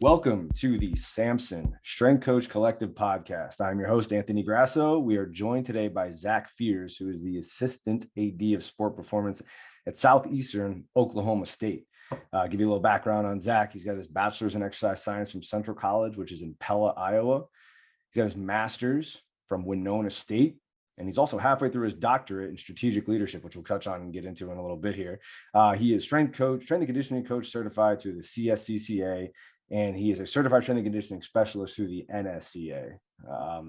Welcome to the Samson Strength Coach Collective podcast. I'm your host, Anthony Grasso. We are joined today by Zach Fears, who is the Assistant AD of Sport Performance at Southeastern Oklahoma State. Give you a little background on Zach. He's got his bachelor's in exercise science from Central College, which is in Pella, Iowa. He's got his master's from Winona State. And he's also halfway through his doctorate in strategic leadership, which we'll touch on and get into in a little bit here. He is strength and conditioning coach certified through the CSCCA, and he is a certified strength and conditioning specialist through the NSCA.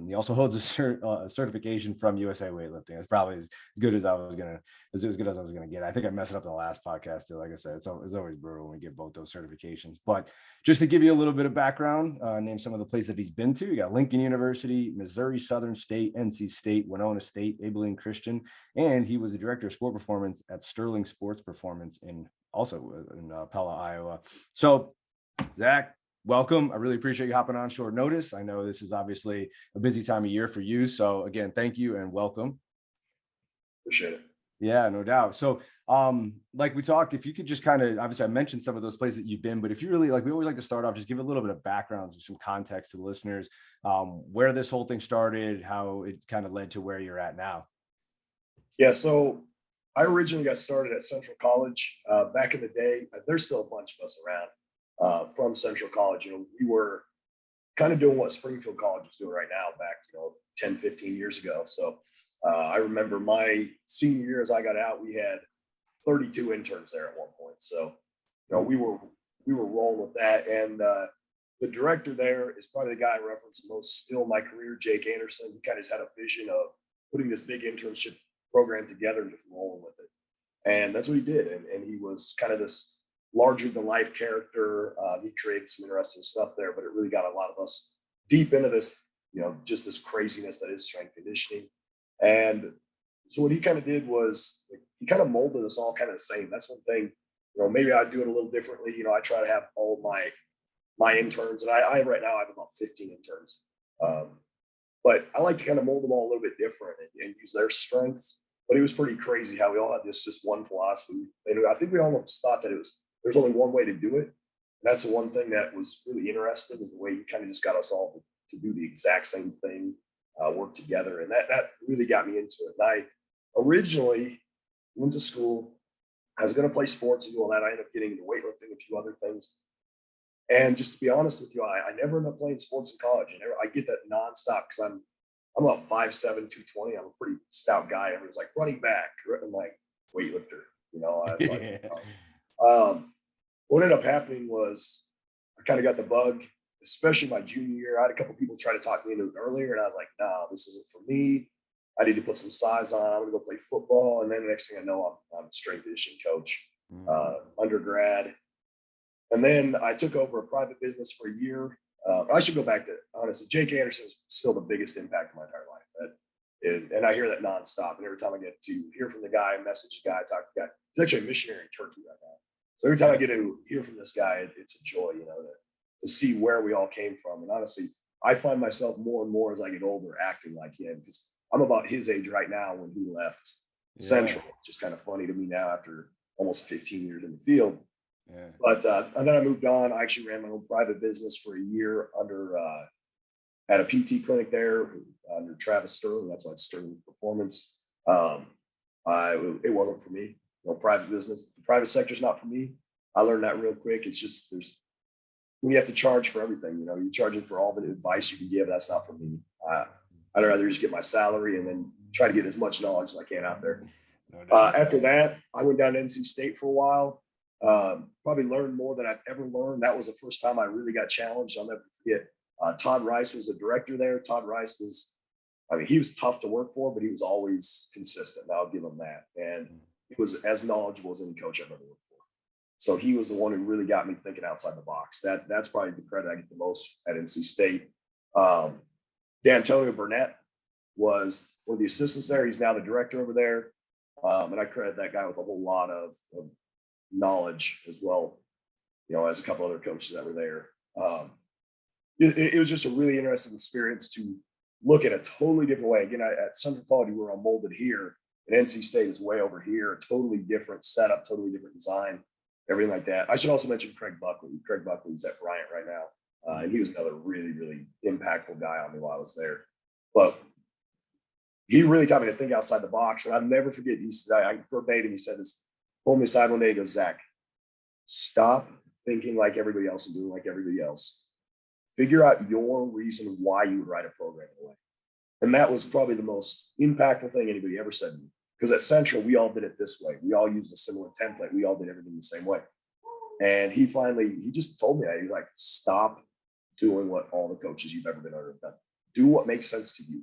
He also holds a certification from USA Weightlifting. It's probably as good as I was gonna get. I think I messed it up in the last podcast too. Like I said, it's always brutal when we get both those certifications. But just to give you a little bit of background, name some of the places that he's been to. You got Lincoln University, Missouri Southern State, NC State, Winona State, Abilene Christian, and he was the director of sport performance at Sterling Sports Performance in Pella, Iowa. So Zach, welcome. I really appreciate you hopping on short notice. I know this is obviously a busy time of year for you. So again, thank you and welcome. Appreciate it. Yeah, no doubt. So like we talked, if you could just kind of, obviously I mentioned some of those places that you've been, but if you really we always like to start off, just give a little bit of background, some context to the listeners, where this whole thing started, how it kind of led to where you're at now. Yeah. So I originally got started at Central College back in the day. There's still a bunch of us around. From Central College. We were kind of doing what Springfield College is doing right now back, 10, 15 years ago. So I remember my senior year as I got out, we had 32 interns there at one point. So, we were rolling with that. And the director there is probably the guy I reference most still in my career, Jake Anderson. He kind of just had a vision of putting this big internship program together and just rolling with it. And that's what he did. And he was kind of this larger than life character. He created some interesting stuff there, but it really got a lot of us deep into this, just this craziness that is strength conditioning. And so what he kind of did was he kind of molded us all kind of the same. That's one thing, maybe I'd do it a little differently. I try to have all my interns, and I right now I have about 15 interns. But I like to kind of mold them all a little bit different and use their strengths. But it was pretty crazy how we all had this just one philosophy. And I think we almost thought that there's only one way to do it. And that's the one thing that was really interesting is the way you kind of just got us all to do the exact same thing, work together. And that really got me into it. And I originally went to school. I was going to play sports and do all that. I ended up getting into weightlifting, a few other things. And just to be honest with you, I never ended up playing sports in college. I get that nonstop because I'm about 5'7", 220. I'm a pretty stout guy. Everyone's like running back. I'm like weightlifter, it's like, what ended up happening was I kind of got the bug, especially my junior year. I had a couple of people try to talk me into it earlier, and I was like, no, this isn't for me. I need to put some size on. I'm going to go play football. And then the next thing I know, I'm a strength conditioning coach, undergrad. And then I took over a private business for a year. I should go back to, honestly, Jake Anderson is still the biggest impact of my entire life. And I hear that nonstop. And every time I get to hear from the guy, message the guy, talk to the guy, he's actually a missionary in Turkey right now. So every time I get to hear from this guy, it's a joy, to see where we all came from. And honestly, I find myself more and more as I get older acting like him because I'm about his age right now when he left Central, which is kind of funny to me now after almost 15 years in the field. Yeah. But and then I moved on. I actually ran my own private business for a year at a PT clinic there under Travis Sterling. That's why it's Sterling Performance. It wasn't for me. Private business, the private sector is not for me. I learned that real quick. It's just when you have to charge for everything, you're charging for all the advice you can give. That's not for me. I'd rather just get my salary and then try to get as much knowledge as I can out there. After that, I went down to NC State for a while. Probably learned more than I've ever learned. That was the first time I really got challenged. I'll never forget. Todd Rice was the director there. Todd Rice he was tough to work for, but he was always consistent. I'll give him that. And he was as knowledgeable as any coach I've ever worked for. So he was the one who really got me thinking outside the box. That's probably the credit I get the most at NC State. D'Antonio Burnett was one of the assistants there. He's now the director over there. And I credit that guy with a whole lot of knowledge as well, as a couple other coaches that were there. It was just a really interesting experience to look at a totally different way. Again, at Central College, we were all molded here. And NC State is way over here, a totally different setup, totally different design. everything like that. I should also mention Craig Buckley. Craig Buckley's at Bryant right now. And he was another really, really impactful guy on me while I was there. But he really taught me to think outside the box. And I'll never forget, verbatim, he said this, pulled me aside one day, he goes, Zach, stop thinking like everybody else and doing like everybody else. Figure out your reason why you would write a program in a way. And that was probably the most impactful thing anybody ever said to me. Because at Central, we all did it this way. We all used a similar template. We all did everything the same way. And he just told me that. He's like, stop doing what all the coaches you've ever been under have done. Do what makes sense to you.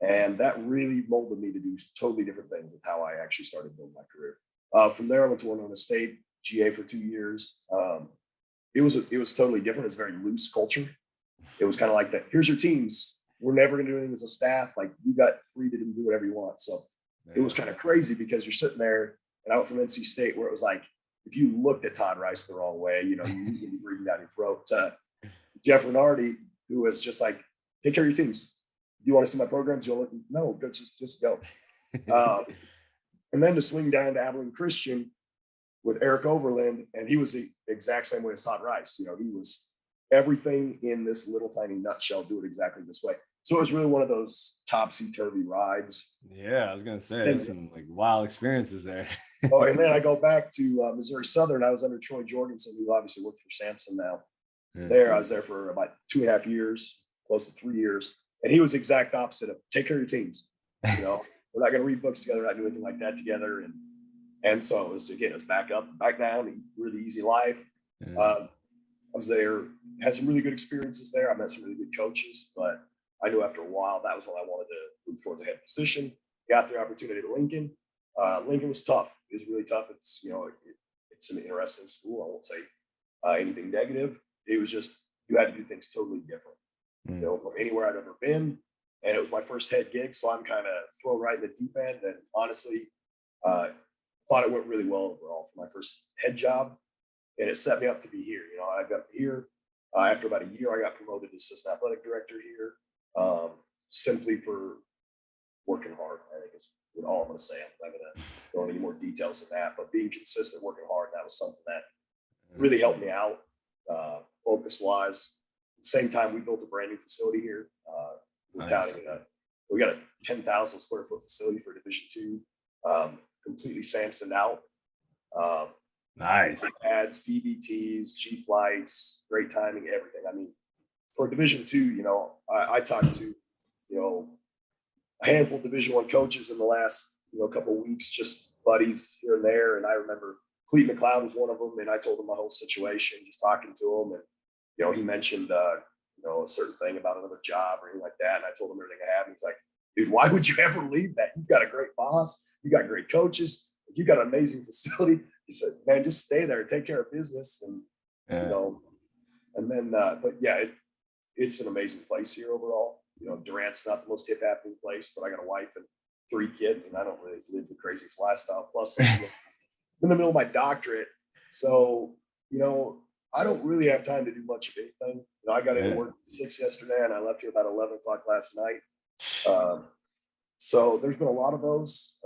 And that really molded me to do totally different things with how I actually started building my career. From there, I went to Oklahoma State, GA for 2 years. It was totally different. It's very loose culture. It was kind of like that. Here's your teams. We're never going to do anything as a staff. Like, you got free to do whatever you want. So it was kind of crazy because you're sitting there, and I went from NC State where it was like, if you looked at Todd Rice the wrong way, you would be breathing down your throat. Jeff Renardi, who was just like, take care of your teams. Do you want to see my programs? No, good, just go. And then to swing down to Abilene Christian with Eric Overland, and he was the exact same way as Todd Rice. He was everything in this little tiny nutshell, do it exactly this way. So it was really one of those topsy-turvy rides. Yeah, I was going to say, there's some like wild experiences there. And then I go back to Missouri Southern. I was under Troy Jorgensen, who obviously worked for Samson now. Yeah. I was there for about 2.5 years, close to 3 years. And he was the exact opposite of take care of your teams. We're not going to read books together, not do anything like that together. And so it was back up, back down, really easy life. Yeah. I was there, had some really good experiences there. I met some really good coaches, but I knew after a while that was when I wanted to move towards a head position. Got the opportunity to Lincoln. Lincoln was tough. It was really tough. It's it's an interesting school. I won't say anything negative. It was just you had to do things totally different. From anywhere I'd ever been, and it was my first head gig, so I'm kind of thrown right in the deep end. And honestly, thought it went really well overall for my first head job, and it set me up to be here. I got here after about a year. I got promoted to assistant athletic director here, simply for working hard. I think is all I'm going to say. I'm not going to go into any more details than that, but being consistent, working hard, that was something that really helped me out, focus-wise. At the same time, we built a brand new facility here. We got a 10,000 square foot facility for Division II, completely Samsoned out. Nice. Pads, VBTs, G flights, great timing, everything. I mean, for Division II, I talked to, a handful of Division I coaches in the last, couple of weeks, just buddies here and there. And I remember Cleet McLeod was one of them, and I told him my whole situation, just talking to him, and he mentioned, a certain thing about another job or anything like that. And I told him everything I have. And he's like, dude, why would you ever leave that? You've got a great boss. You got great coaches. You got an amazing facility. He said, man, just stay there and take care of business. And, and then, but yeah, it's an amazing place here overall. Durant's not the most hip happening place, but I got a wife and 3 kids, and I don't really live the craziest lifestyle. Plus, I'm in the middle of my doctorate. So, I don't really have time to do much of anything. I got into work at 6 yesterday, and I left here about 11 o'clock last night. So there's been a lot of those,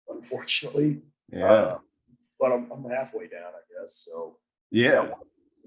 unfortunately. Yeah. But I'm halfway down, I guess. So yeah.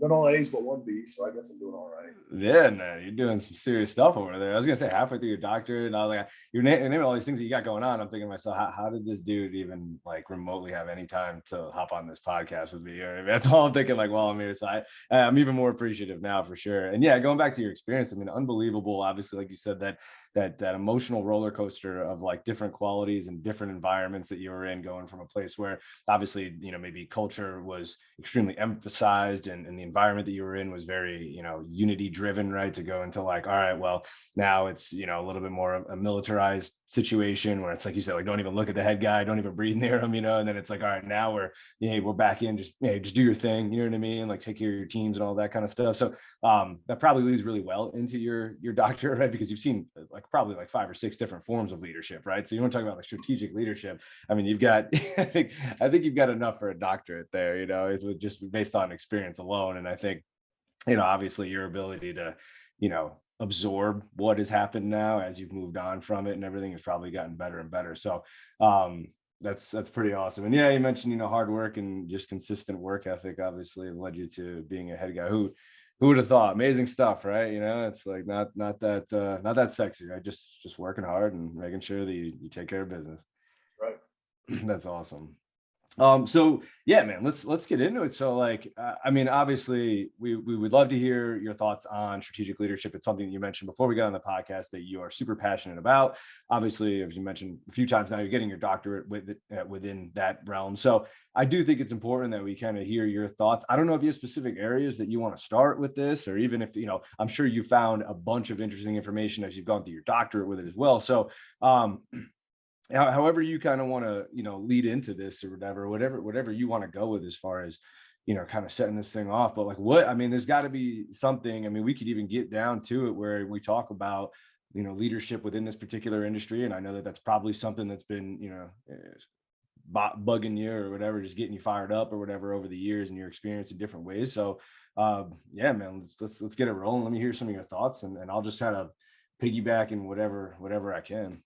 Got all A's but 1 B, so I guess I'm doing all right. Yeah, man, you're doing some serious stuff over there. I was gonna say halfway through your doctorate, and I was like, you're naming all these things that you got going on. I'm thinking to myself, how did this dude even like remotely have any time to hop on this podcast with me? That's all I'm thinking. Like, while I'm here, so I'm even more appreciative now for sure. And yeah, going back to your experience, I mean, unbelievable. Obviously, like you said, that emotional roller coaster of like different qualities and different environments that you were in, going from a place where obviously, maybe culture was extremely emphasized and the environment that you were in was very, unity driven, right? To go into like, all right, well, now it's, a little bit more a militarized situation where it's like you said, like, don't even look at the head guy, don't even breathe near him, and then it's like, all right, now we're back in, just do your thing, you know what I mean? Like, take care of your teams and all that kind of stuff. So that probably leads really well into your doctorate, right? Because you've seen like probably like 5 or 6 different forms of leadership, right? So you want to talk about like strategic leadership. I mean, you've got, I think you've got enough for a doctorate there, it's just based on experience alone. And I think, obviously your ability to, absorb what has happened now as you've moved on from it and everything has probably gotten better and better. So That's pretty awesome. And yeah, you mentioned, hard work and just consistent work ethic obviously have led you to being a head guy. Who would have thought? Amazing stuff, right? It's like not that sexy, right? Just working hard and making sure that you take care of business. Right. That's awesome. So yeah, man, let's get into it. So like, I mean, obviously we would love to hear your thoughts on strategic leadership. It's something that you mentioned before we got on the podcast that you are super passionate about. Obviously, as you mentioned a few times now, you're getting your doctorate within that realm. So I do think it's important that we kind of hear your thoughts. I don't know if you have specific areas that you want to start with this, or even if, I'm sure you found a bunch of interesting information as you've gone through your doctorate with it as well. So, however you kind of want to lead into this or whatever you want to go with as far as kind of setting this thing off. But like, what, I mean, there's got to be something. I mean, we could even get down to it where we talk about leadership within this particular industry, and I know that that's probably something that's been bugging you or whatever, just getting you fired up or whatever over the years and your experience in different ways. So yeah, man, let's get it rolling. Let me hear some of your thoughts, and I'll just kind of piggyback in whatever I can.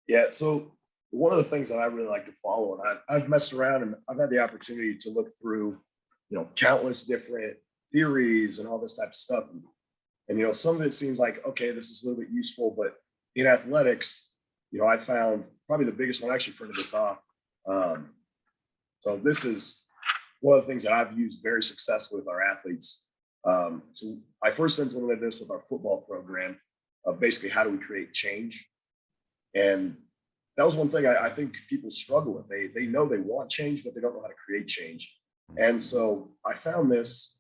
Yeah. So one of the things that I really like to follow, and I've messed around and I've had the opportunity to look through, countless different theories and all this type of stuff. And some of it seems like, okay, this is a little bit useful, but in athletics, I found probably the biggest one. I actually printed this off. So this is one of the things that I've used very successfully with our athletes. So I first implemented this with our football program of basically how do we create change. And that was one thing I think people struggle with. They know they want change, but they don't know how to create change. And so I found this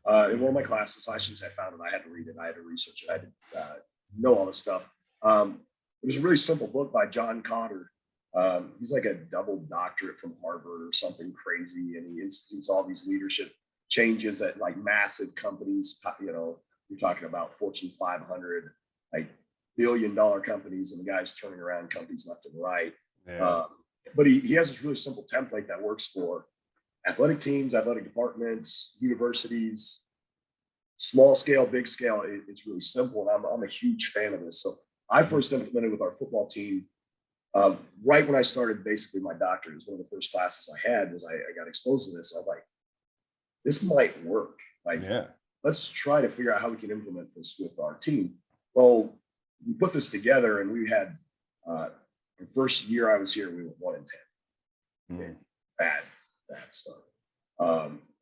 in one of my classes. I shouldn't say I found it. I had to read it. I had to research it. I had to know all this stuff. It was a really simple book by John Cotter. He's like a double doctorate from Harvard or something crazy. And he institutes all these leadership changes at like massive companies. You're talking about Fortune 500, like billion-dollar companies, and the guy's turning around companies left and right. Yeah. But he has this really simple template that works for athletic teams, athletic departments, universities, small scale, big scale. It's really simple, and I'm a huge fan of this. So I first implemented with our football team right when I started basically my doctorate. It was one of the first classes I had. Was I got exposed to this. I was like, this might work. Like, yeah, let's try to figure out how we can implement this with our team. Well, we put this together, and we had the first year I was here, we went 1-10. Okay. Bad stuff.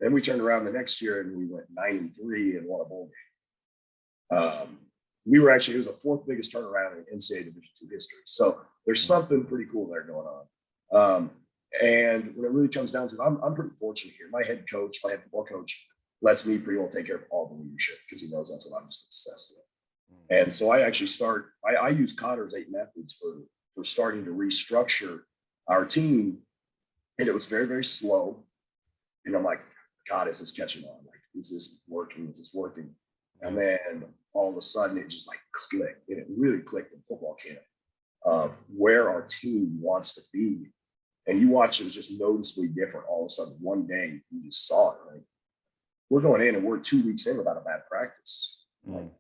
Then we turned around the next year and we went 9-3 and won a bowl game. It was the fourth biggest turnaround in NCAA Division II history. So there's something pretty cool there going on. And when it really comes down to it, I'm pretty fortunate here. My head football coach, lets me pretty well take care of all the leadership because he knows that's what I'm just obsessed with. And so I actually I use Cotter's 8 methods for starting to restructure our team. And it was very, very slow. And I'm like, God, is this catching on? Like, is this working? Is this working? And then all of a sudden it just like clicked. And it really clicked in football camp of where our team wants to be. And you watch, it was just noticeably different. All of a sudden, one day you just saw it, right? We're going in and we're 2 weeks in without a bad practice. Like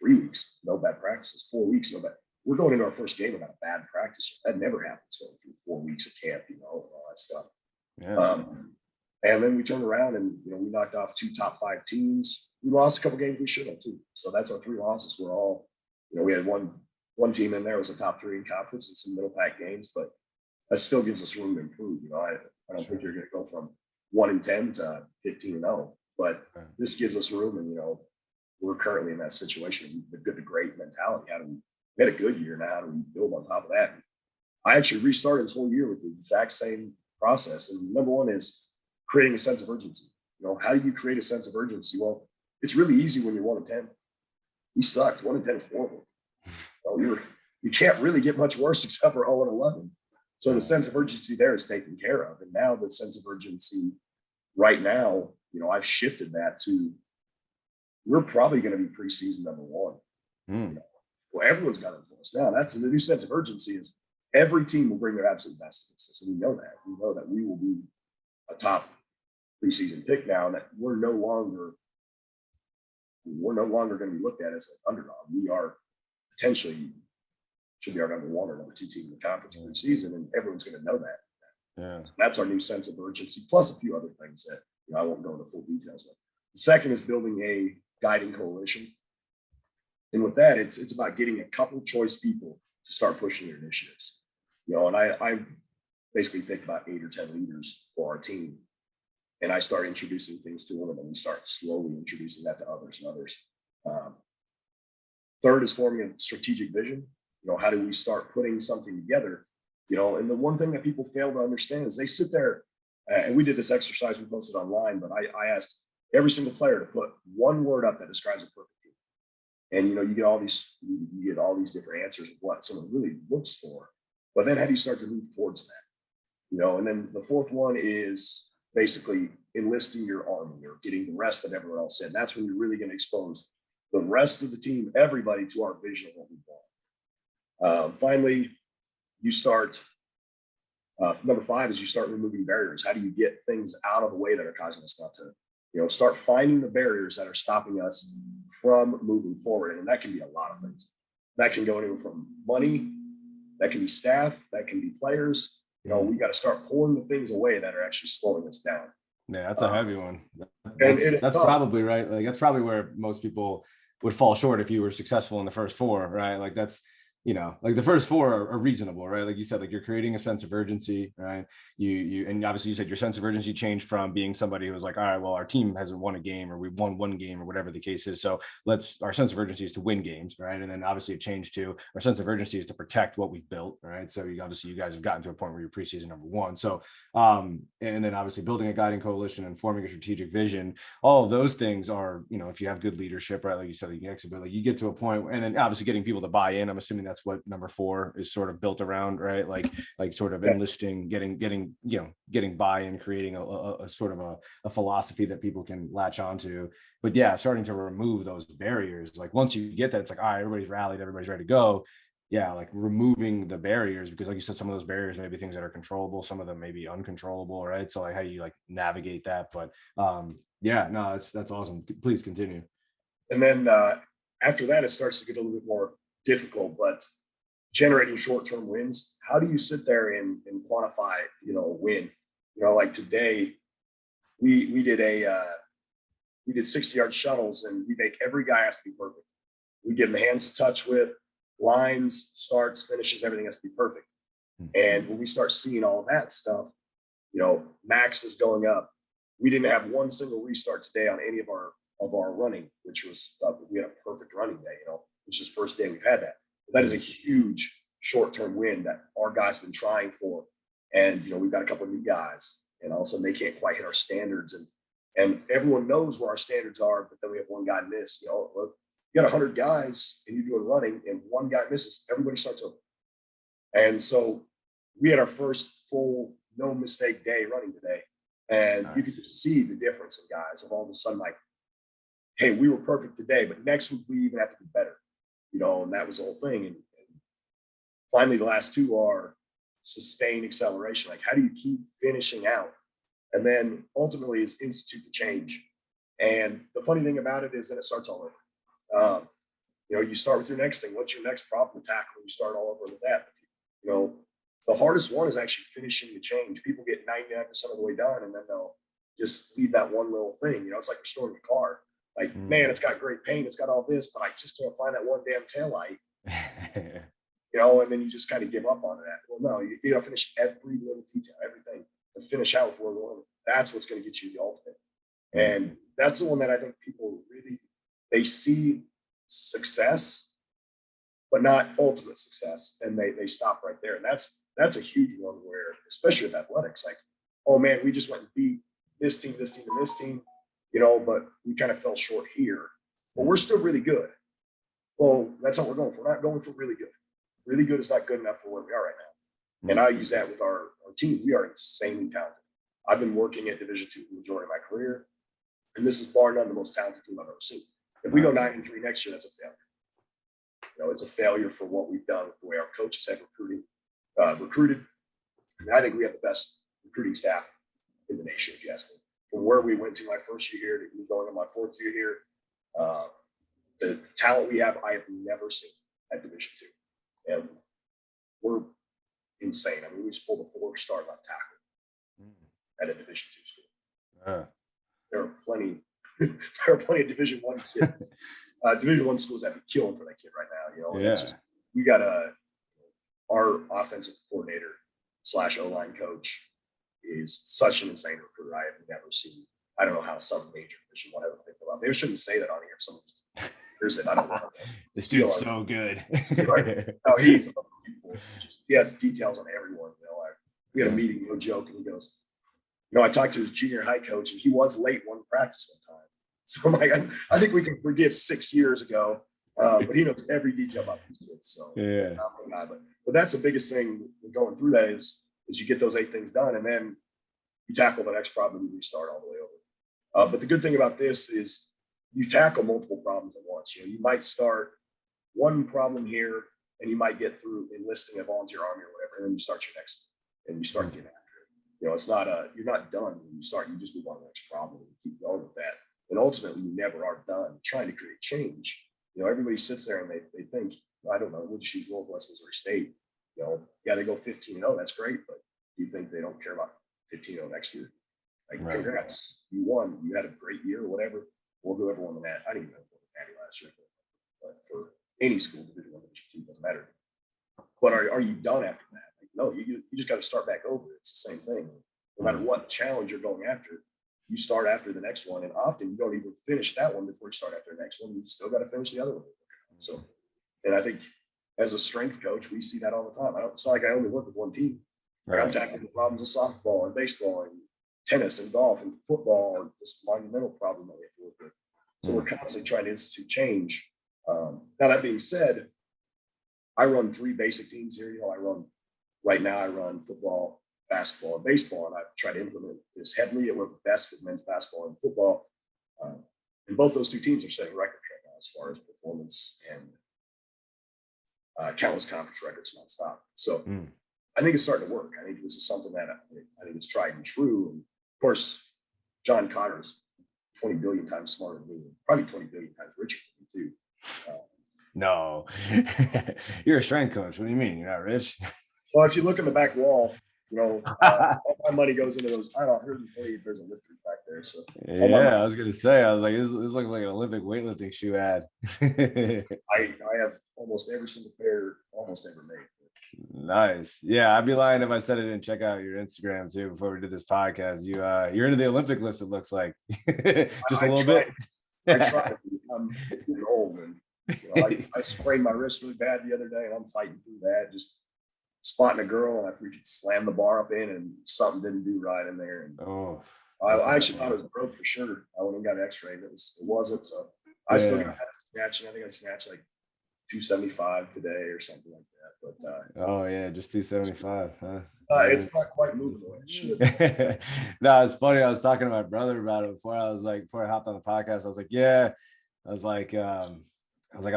3 weeks, no bad practices. 4 weeks, no bad. We're going into our first game without a bad practice. That never happens going through 4 weeks of camp, and all that stuff. Yeah. And then we turned around and, we knocked off 2 top 5 teams. We lost a couple games we should have too. So that's our 3 losses. We're all, we had one team in there was a top 3 in conference and some middle pack games, but that still gives us room to improve. I don't think you're going to go from 1-10 to 15-0, but this gives us room. And, we're currently in that situation, the good to great mentality. We had a good year now. How do we build on top of that? I actually restarted this whole year with the exact same process. And number one is creating a sense of urgency. How do you create a sense of urgency? Well, it's really easy when you're 1-10. We sucked. 1-10 is horrible. You can't really get much worse except for 0-11. So the sense of urgency there is taken care of. And now the sense of urgency right now, I've shifted that to we're probably going to be preseason number 1. Well, everyone's got influence now. That's the new sense of urgency is every team will bring their absolute best to this. So we know that. We know that we will be a top preseason pick now, and that we're no longer going to be looked at as an underdog. We are potentially should be our number 1 or number 2 team in the conference preseason, and everyone's going to know that. Yeah. So that's our new sense of urgency, plus a few other things that I won't go into full details with. The second is building a guiding coalition. And with that, it's about getting a couple choice people to start pushing your initiatives. And I basically picked about 8 or 10 leaders for our team. And I start introducing things to them, and then we start slowly introducing that to others and others. Third is forming a strategic vision. How do we start putting something together? And the one thing that people fail to understand is they sit there, and we did this exercise, we posted online, but I asked every single player to put one word up that describes a perfect team. And you get all these different answers of what someone really looks for. But then how do you start to move towards that? And then the fourth one is basically enlisting your army or getting the rest of everyone else in. That's when you're really going to expose the rest of the team, everybody, to our vision of what we want. Finally, you start, number 5 is you start removing barriers. How do you get things out of the way that are causing us not to, start finding the barriers that are stopping us from moving forward? And that can be a lot of things. That can go anywhere from money, that can be staff, that can be players. We got to start pulling the things away that are actually slowing us down. Yeah, that's a heavy one. That's probably right. Like that's probably where most people would fall short if you were successful in the first 4, right? Like that's, like the first 4 are reasonable, right? Like you said, like you're creating a sense of urgency, right? And obviously you said your sense of urgency changed from being somebody who was like, all right, well, our team hasn't won a game, or we won 1 game, or whatever the case is. So our sense of urgency is to win games, right? And then obviously it changed to our sense of urgency is to protect what we've built, right? So you guys have gotten to a point where you're preseason number 1. So, and then obviously building a guiding coalition and forming a strategic vision, all of those things are, if you have good leadership, right? Like you said, you get to a point, and then obviously getting people to buy in. I'm assuming that's what number 4 is sort of built around, right? Like sort of enlisting, getting buy-in, creating a sort of a philosophy that people can latch onto. But yeah, starting to remove those barriers. Like once you get that, it's like, all right, everybody's rallied, everybody's ready to go. Yeah, like removing the barriers, because like you said, some of those barriers may be things that are controllable, some of them may be uncontrollable, right? So like how you like navigate that. But yeah, no, that's awesome. Please continue. And then after that, it starts to get a little bit more difficult, but generating short-term wins. How do you sit there and quantify, a win? Like today, we did 60-yard shuttles, and we make every guy has to be perfect. We give them hands to touch with, lines, starts, finishes, everything has to be perfect. And when we start seeing all of that stuff, max is going up. We didn't have one single restart today on any of our running, which was we had a perfect running day, which is the first day we've had that. That is a huge short-term win that our guys have been trying for. And, we've got a couple of new guys, and all of a sudden they can't quite hit our standards. And everyone knows where our standards are, but then we have one guy miss. Look, you got 100 guys and you're doing running, and one guy misses, everybody starts over. And so we had our first full no mistake day running today. And nice. You could just see the difference in guys of all of a sudden, like, hey, we were perfect today, but next week we even have to be better. And that was the whole thing. And finally, the last 2 are sustained acceleration. Like, how do you keep finishing out? And then ultimately is institute the change. And the funny thing about it is that it starts all over. You start with your next thing. What's your next problem to tackle? You start all over with that. The hardest one is actually finishing the change. People get 99% of the way done, and then they'll just leave that one little thing. It's like restoring a car. Like, man, it's got great paint, it's got all this, but I just can't find that one damn taillight. And then you just kind of give up on that. Well, no, you got to finish every little detail, everything, and finish out with where we're going. That's what's going to get you the ultimate. And that's the one that I think people really, they see success, but not ultimate success, and they stop right there. And that's a huge one where, especially with athletics, like, oh man, we just went and beat this team, and this team. But we kind of fell short here. But we're still really good. Well, that's what we're going for. We're not going for really good. Really good is not good enough for where we are right now. And I use that with our team. We are insanely talented. I've been working at Division II for the majority of my career, and this is bar none the most talented team I've ever seen. If we go 9-3 next year, that's a failure. It's a failure for what we've done with the way our coaches have recruited. I think we have the best recruiting staff in the nation, if you ask me. From where we went to my first year here to going on my 4th year here, the talent we have, I have never seen at Division II. And we're insane. I mean, we just pulled a 4-star left tackle. at a Division II school. Uh, There are plenty. There are plenty of Division I kids, Division I schools that be killing for that kid right now. You know, and it's just, we got our offensive coordinator / O-line coach is such an insane recruiter I have never seen. I don't know how some major Division I ever picked him up. Maybe I shouldn't say that on here. If someone just hears it, I don't know. This dude's so good. Right. No, he's unbelievable. He has details on everyone. You know, we had a meeting, no joke, and he goes, you know, I talked to his junior high coach, and he was late one practice one time. So I'm like, I think we can forgive 6 years ago, but he knows every detail about these kids. So yeah, but that's the biggest thing going through that is you get those 8 things done, and then you tackle the next problem and you restart all the way over. But the good thing about this is you tackle multiple problems at once. You know, you might start one problem here, and you might get through enlisting a volunteer army or whatever, and then you start your next, and you start getting after it. You know, it's not you're not done when you start. You just move on to the next problem and keep going with that. And ultimately, you never are done trying to create change. You know, everybody sits there and they think, I don't know, we'll just use Northwest Missouri State. You know, yeah, they go 15-0. That's great, but do you think they don't care about 15-0 next year? Like, right. Congrats, you won. You had a great year or whatever. We'll do everyone in that. I didn't even know what Natty last year, but for any school, Division I, Division II, doesn't matter. But are you done after that? Like, no, you just got to start back over. It's the same thing. No matter what challenge you're going after, you start after the next one, and often you don't even finish that one before you start after the next one. You still got to finish the other one. So, and I think as a strength coach, we see that all the time. It's not like I only work with one team. Like, I'm tackling the problems of softball and baseball and tennis and golf and football, and this monumental problem that we have to work with. So we're constantly trying to institute change. Now that being said, I run 3 basic teams here. You know, right now I run football, basketball, and baseball, and I try to implement this heavily. It worked best with men's basketball and football. And both those 2 teams are setting records right now as far as performance and countless conference records nonstop. So I think it's starting to work. I think this is something that I think it's tried and true. And of course, John Connor's 20 billion times smarter than me, probably 20 billion times richer than me too. No, you're a strength coach. What do you mean? You're not rich? Well, if you look in the back wall, you know, all my money goes into those. I don't know, 140. There's a lifter back there. So yeah, I was gonna say, I was like, this looks like an Olympic weightlifting shoe ad. I have almost every single pair almost ever made. Nice. Yeah, I'd be lying if I said I didn't check out your Instagram too before we did this podcast. You're into the Olympic lifts, it looks like. Just a little bit. I try. I'm getting old, and you know, I sprained my wrist really bad the other day, and I'm fighting through that. Just spotting a girl, and I freaking slammed the bar up in, and something didn't do right in there. And I actually thought it was broke for sure. I went and got an X-ray. It wasn't. So I still got snatching. I think I snatched like 275 today or something like that. But just 275, huh? It's not quite moving the way it should. No, it's funny. I was talking to my brother about it before I hopped on the podcast. I was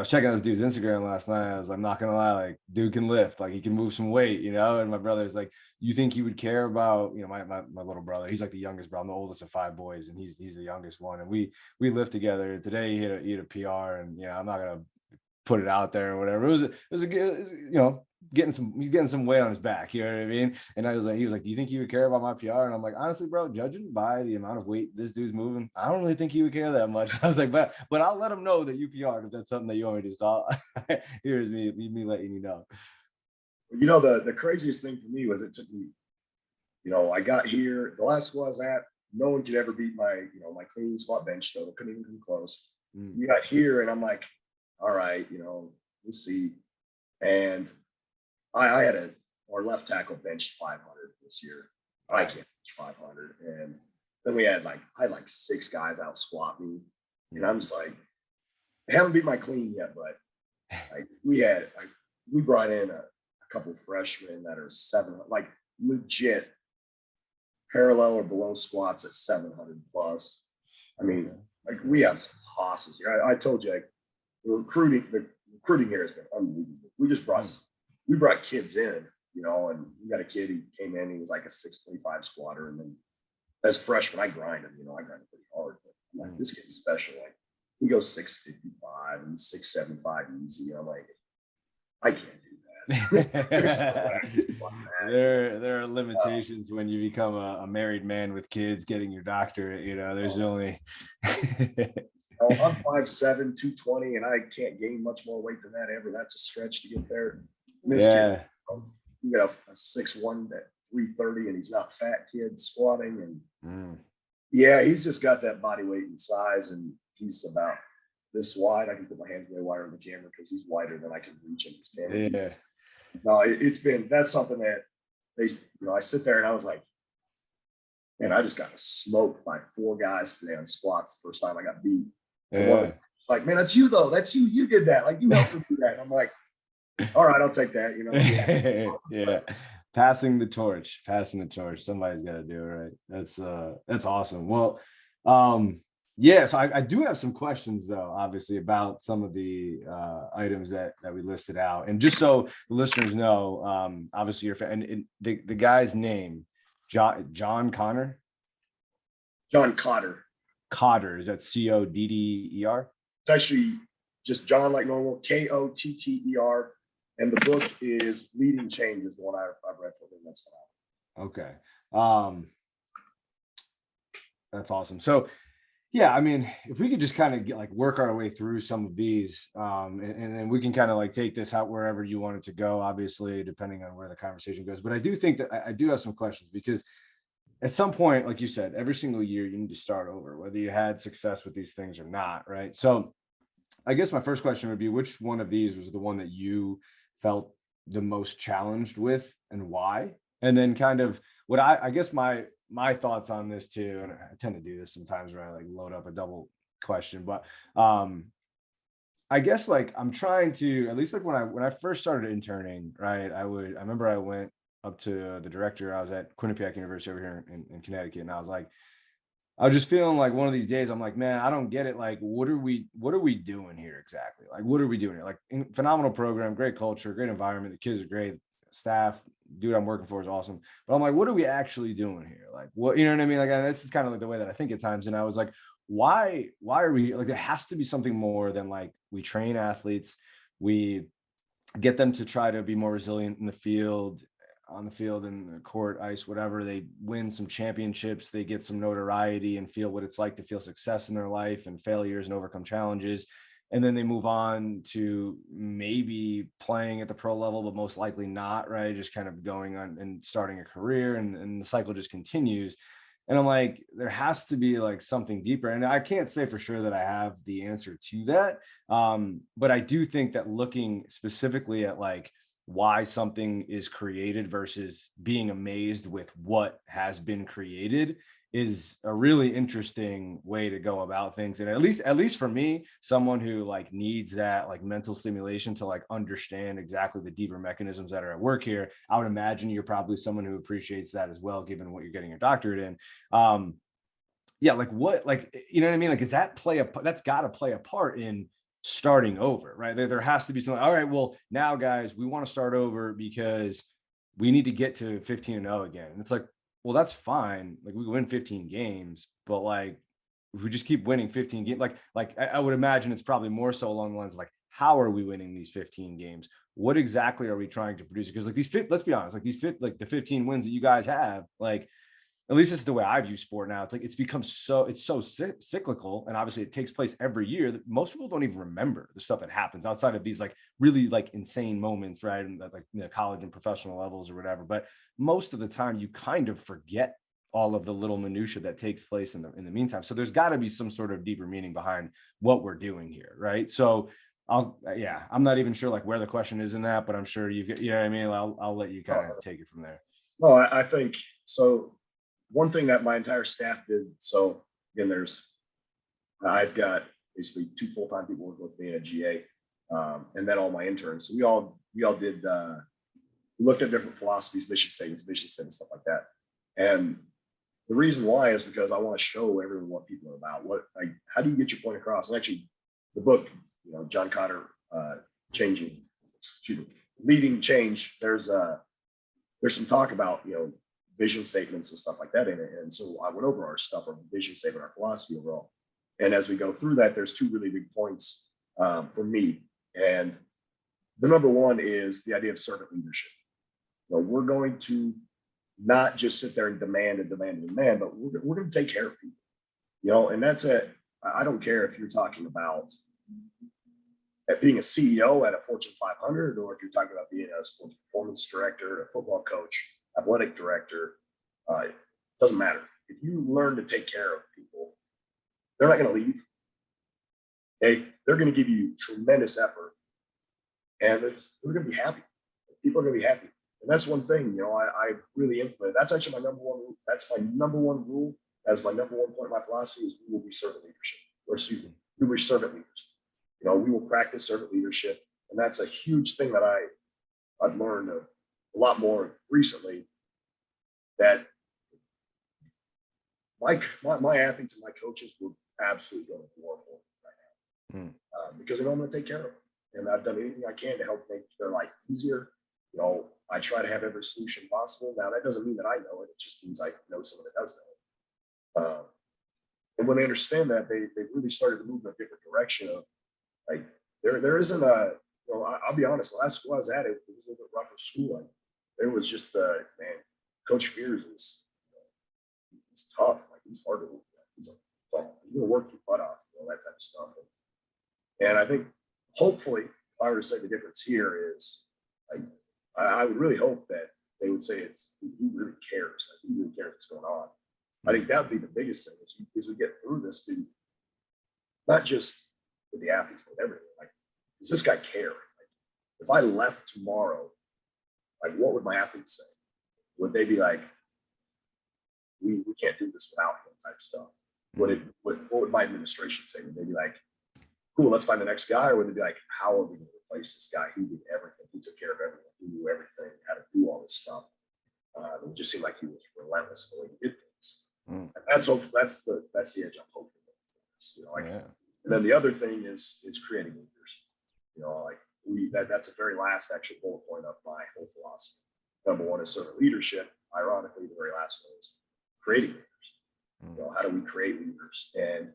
checking out this dude's Instagram last night. I'm not gonna lie, like, dude can lift, like he can move some weight, you know. And my brother's like, you think he would care about, you know, my little brother? He's like the youngest brother. I'm the oldest of 5 boys, and he's the youngest one. And we lift together. Today he hit a PR, and you know, I'm not gonna put it out there or whatever. It was a good, you know, he's getting some weight on his back, you know what I mean? And he was like, do you think he would care about my PR? And I'm like, honestly, bro, judging by the amount of weight this dude's moving, I don't really think he would care that much. I was like, but I'll let him know that you PR'd if that's something that you want me to do. So here's me letting you know. You know, the craziest thing for me was it took me, you know, I got here, the last school I was at, no one could ever beat my clean squat bench total. Couldn't even come close. We got here, and I'm like, all right, you know, we'll see. And I had our left tackle benched 500 this year. I can't bench 500. And then I had 6 guys out squat me. And I'm just like, I haven't beat my clean yet, but we brought in a couple freshmen that are 700, like legit parallel or below squats at 700 plus. I mean, like, we have some bosses here. I told you, like, the recruiting here has been unbelievable. We brought kids in, you know, and we got a kid who came in, he was like a 625 squatter. And then as freshmen, I grind him, you know, I grind him pretty hard. But I'm like, this kid's special. Like, he goes 655 and 675 easy. I'm like, I can't do There are limitations when you become a married man with kids getting your doctorate. There's only. I'm 5'7", 220, and I can't gain much more weight than that ever. That's a stretch to get there. And this kid, you got a 6'1" at 330, and he's not a fat kid squatting. And yeah, he's just got that body weight and size, and he's about this wide. I can put my hands way wider on the camera because he's wider than I can reach in this camera. Yeah. No, that's something that I sit there and I was like, man, I just got smoked by 4 guys today on squats the first time I got beat. Yeah. Like, man, that's you though. That's you. You did that. Like, you helped me do that. And I'm like, all right, I'll take that. Yeah. Passing the torch. Somebody's got to do it, right? That's awesome. Well, yeah, so I do have some questions though, obviously, about some of the items that we listed out. And just so the listeners know, obviously and the guy's name, John Connor. John Cotter. Cotter, is that Codder? It's actually just John like normal, Kotter. And the book is Leading Change is the one I've read for him. That's fine. Okay. That's awesome. So yeah, I mean, if we could just kind of work our way through some of these, and then we can kind of take this out wherever you want it to go, obviously, depending on where the conversation goes. But I do think that I do have some questions, because at some point, like you said, every single year you need to start over, whether you had success with these things or not, right? So I guess my first question would be, which one of these was the one that you felt the most challenged with, and why? And then kind of what I guess my thoughts on this too, and I tend to do this sometimes where I load up a double question, but I guess I'm trying to, at least when I first started interning, right, I remember I went up to the director. I was at Quinnipiac University over here in Connecticut, and I was just feeling like one of these days, I'm like, man, I don't get it. What are we doing here exactly? What are we doing here? Phenomenal program, great culture, great environment. The kids are great. Staff, dude I'm working for is awesome. But I'm like, what are we actually doing here? What, you know what I mean? This is kind of the way that I think at times. And I was like, why are we there has to be something more than we train athletes. We get them to try to be more resilient in the field, on the field, in the court, ice, whatever. They win some championships, they get some notoriety and feel what it's like to feel success in their life and failures and overcome challenges. And then they move on to maybe playing at the pro level, but most likely not, right? Just kind of going on and starting a career, and the cycle just continues. And I'm like, there has to be something deeper. And I can't say for sure that I have the answer to that. But I do think that looking specifically at why something is created versus being amazed with what has been created is a really interesting way to go about things. And at least for me, someone who needs that mental stimulation to understand exactly the deeper mechanisms that are at work here, I would imagine you're probably someone who appreciates that as well, given what you're getting your doctorate in. Yeah, what, you know what I mean? Is that that's got to play a part in starting over, right? There has to be something. All right, well, now guys, we want to start over because we need to get to 15-0 again. And it's well, that's fine. We win 15 games, but if we just keep winning 15 games, I would imagine it's probably more so along the lines how are we winning these 15 games? What let's be honest, the 15 wins that you guys have, at least this is the way I view sport now. It's become so cyclical, and obviously it takes place every year that most people don't even remember the stuff that happens outside of these really insane moments, right? And college and professional levels or whatever. But most of the time you kind of forget all of the little minutia that takes place in the meantime. So there's got to be some sort of deeper meaning behind what we're doing here, right? So I'm not even sure where the question is in that, but I'm sure you know what I mean? I'll let you kind of take it from there. No, I think so. One thing that my entire staff did. So again, I've got basically 2 full-time people working with me in a GA, and then all my interns. So we all did, we looked at different philosophies, mission statements, stuff like that. And the reason why is because I want to show everyone what people are about. How do you get your point across? And actually the book, John Cotter, Leading Change, there's some talk about, vision statements and stuff like that in it. And so I went over our stuff, our vision statement, our philosophy overall. And as we go through that, there's 2 really big points for me. And the number one is the idea of servant leadership. We're going to not just sit there and demand, but we're going to take care of people, and that's it. I don't care if you're talking about being a CEO at a Fortune 500, or if you're talking about being a sports performance director, a football coach, athletic director. It doesn't matter. If you learn to take care of people, they're not going to leave. They're going to give you tremendous effort, and they're going to be happy. People are going to be happy. And that's one thing, I really implemented. That's actually my number one rule. That's my number one rule. As my number one point in my philosophy is we will be servant leadership. Or excuse me, we will be servant leaders. We will practice servant leadership. And that's a huge thing that I've learned a lot more recently, that my athletes and my coaches will absolutely go to war for me right now, because they know I'm going to take care of them. And I've done anything I can to help make their life easier. I try to have every solution possible. Now, that doesn't mean that I know it. It just means I know someone that does know it. And when they understand that, they really started to move in a different direction of, like, there isn't a, I'll be honest, the last school I was at, it was a little bit rougher school. Like, there was just Coach Fears is, it's tough. Like, he's hard to work with. He's going to work your butt off, that type of stuff. And I think, hopefully, if I were to say the difference here is, like, I would really hope that they would say he really cares. Like, he really cares what's going on. I think that would be the biggest thing is we get through this to not just with the athletes, but everything. Like, does this guy care? Like, if I left tomorrow, like, what would my athletes say? Would they be like, we can't do this without him type stuff? What would my administration say? Would they be like, cool, let's find the next guy? Or would they be like, how are we going to replace this guy? He did everything. He took care of everything. He knew everything, how to do all this stuff. It just seemed like he was relentless in the way he did things. And that's the edge I'm hoping for. And then the other thing is creating leaders. That's a very last actual bullet point of my whole philosophy. Number one is servant leadership. Ironically, the very last one is creating leaders. How do we create leaders? And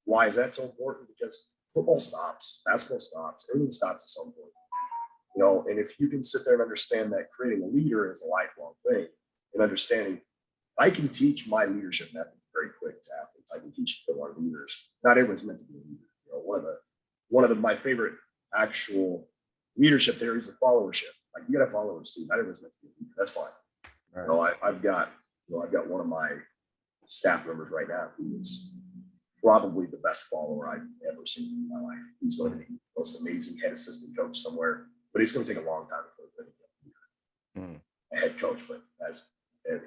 why is that so important? Because football stops, basketball stops, everything stops at some point. And if you can sit there and understand that creating a leader is a lifelong thing, and understanding, I can teach my leadership method very quick to athletes. I can teach them our leaders. Not everyone's meant to be a leader. One of my favorite actual leadership theories is followership. Like, you got to have followers too. Not everyone's meant to be a leader. That's fine. Right. I've got one of my staff members right now who is probably the best follower I've ever seen in my life. He's going to be the most amazing head assistant coach somewhere, but it's going to take a long time before he's going to get a head coach. But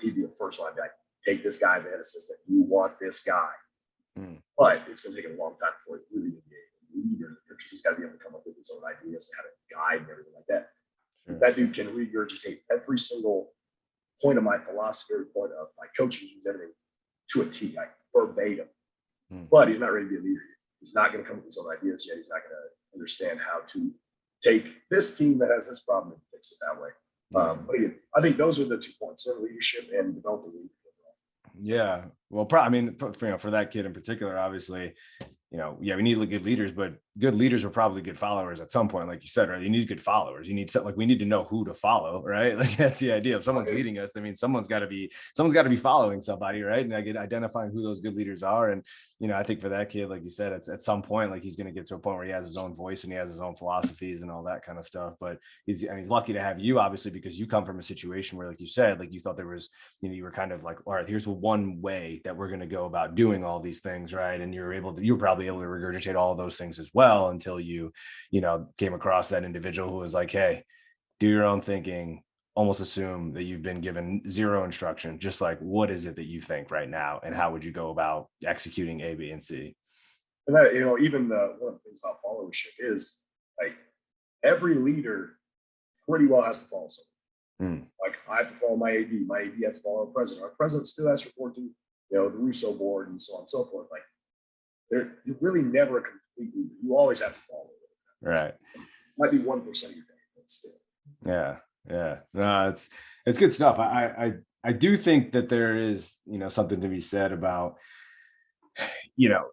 he'd be the first one. I'd be like, take this guy as a head assistant. You want this guy. But it's going to take a long time before he really be a leader, because he's got to be able to come up with his own ideas and how to guide and everything like that. Sure. That dude can regurgitate every single point of my philosophy, every point of my coaching, use everything to a T, like verbatim. But he's not ready to be a leader yet. He's not going to come up with his own ideas yet. He's not going to understand how to take this team that has this problem and fix it that way. But again, I think those are the 2 points: servant leadership and developing leadership. Yeah. Well, for that kid in particular, obviously, we need good leaders, but good leaders are probably good followers at some point. Like you said, right? You need good followers. You need we need to know who to follow, right? Like, that's the idea. If someone's leading us, I mean, someone's got to be following somebody, right? And identifying who those good leaders are. And, I think for that kid, like you said, it's at some point, like, he's going to get to a point where he has his own voice and he has his own philosophies and all that kind of stuff. But he's lucky to have you, obviously, because you come from a situation where, like you said, like, you thought there was, you were kind of like, all right, here's one way that we're going to go about doing all these things, right? And you were probably able to regurgitate all of those things as well, until you came across that individual who was like, hey, do your own thinking, almost assume that you've been given zero instruction, just like, what is it that you think right now, and how would you go about executing A, B, and C? And that, even one of the things about followership is, like, every leader pretty well has to follow someone. Like, I have to follow my AD has to follow our president. Our president still has to report to the Russo board and so on and so forth. Like, you're really never a complete leader. You always have to follow it. Right. Might be 1% of your day, but still. Yeah. No, it's good stuff. I do think that there is, something to be said about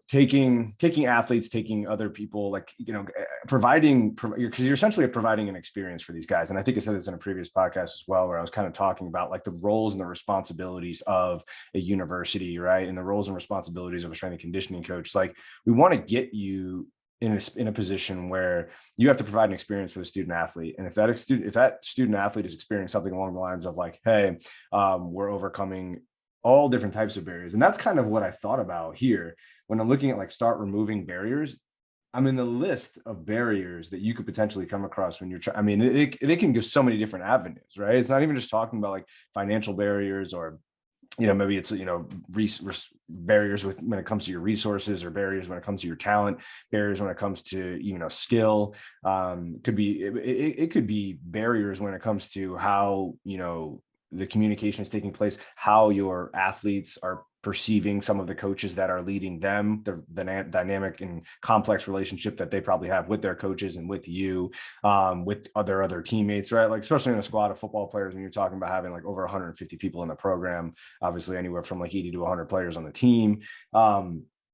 taking athletes, taking other people, like, providing, because you're essentially providing an experience for these guys. And I think I said this in a previous podcast as well, where I was kind of talking about like the roles and the responsibilities of a university, right? And the roles and responsibilities of a strength and conditioning coach. Like, we want to get you in a position where you have to provide an experience for the student athlete. And if that student athlete is experiencing something along the lines of like, hey, we're overcoming all different types of barriers. And that's kind of what I thought about here when I'm looking at like start removing barriers. I'm in the list of barriers that you could potentially come across when you're trying. I mean, it can go so many different avenues, right? It's not even just talking about like financial barriers, or maybe it's barriers when it comes to your resources, or barriers when it comes to your talent, barriers when it comes to skill. It could be barriers when it comes to how the communication is taking place, how your athletes are perceiving some of the coaches that are leading them, the dynamic and complex relationship that they probably have with their coaches and with you, with other teammates, right? Like, especially in a squad of football players, when you're talking about having like over 150 people in the program, obviously anywhere from like 80 to 100 players on the team.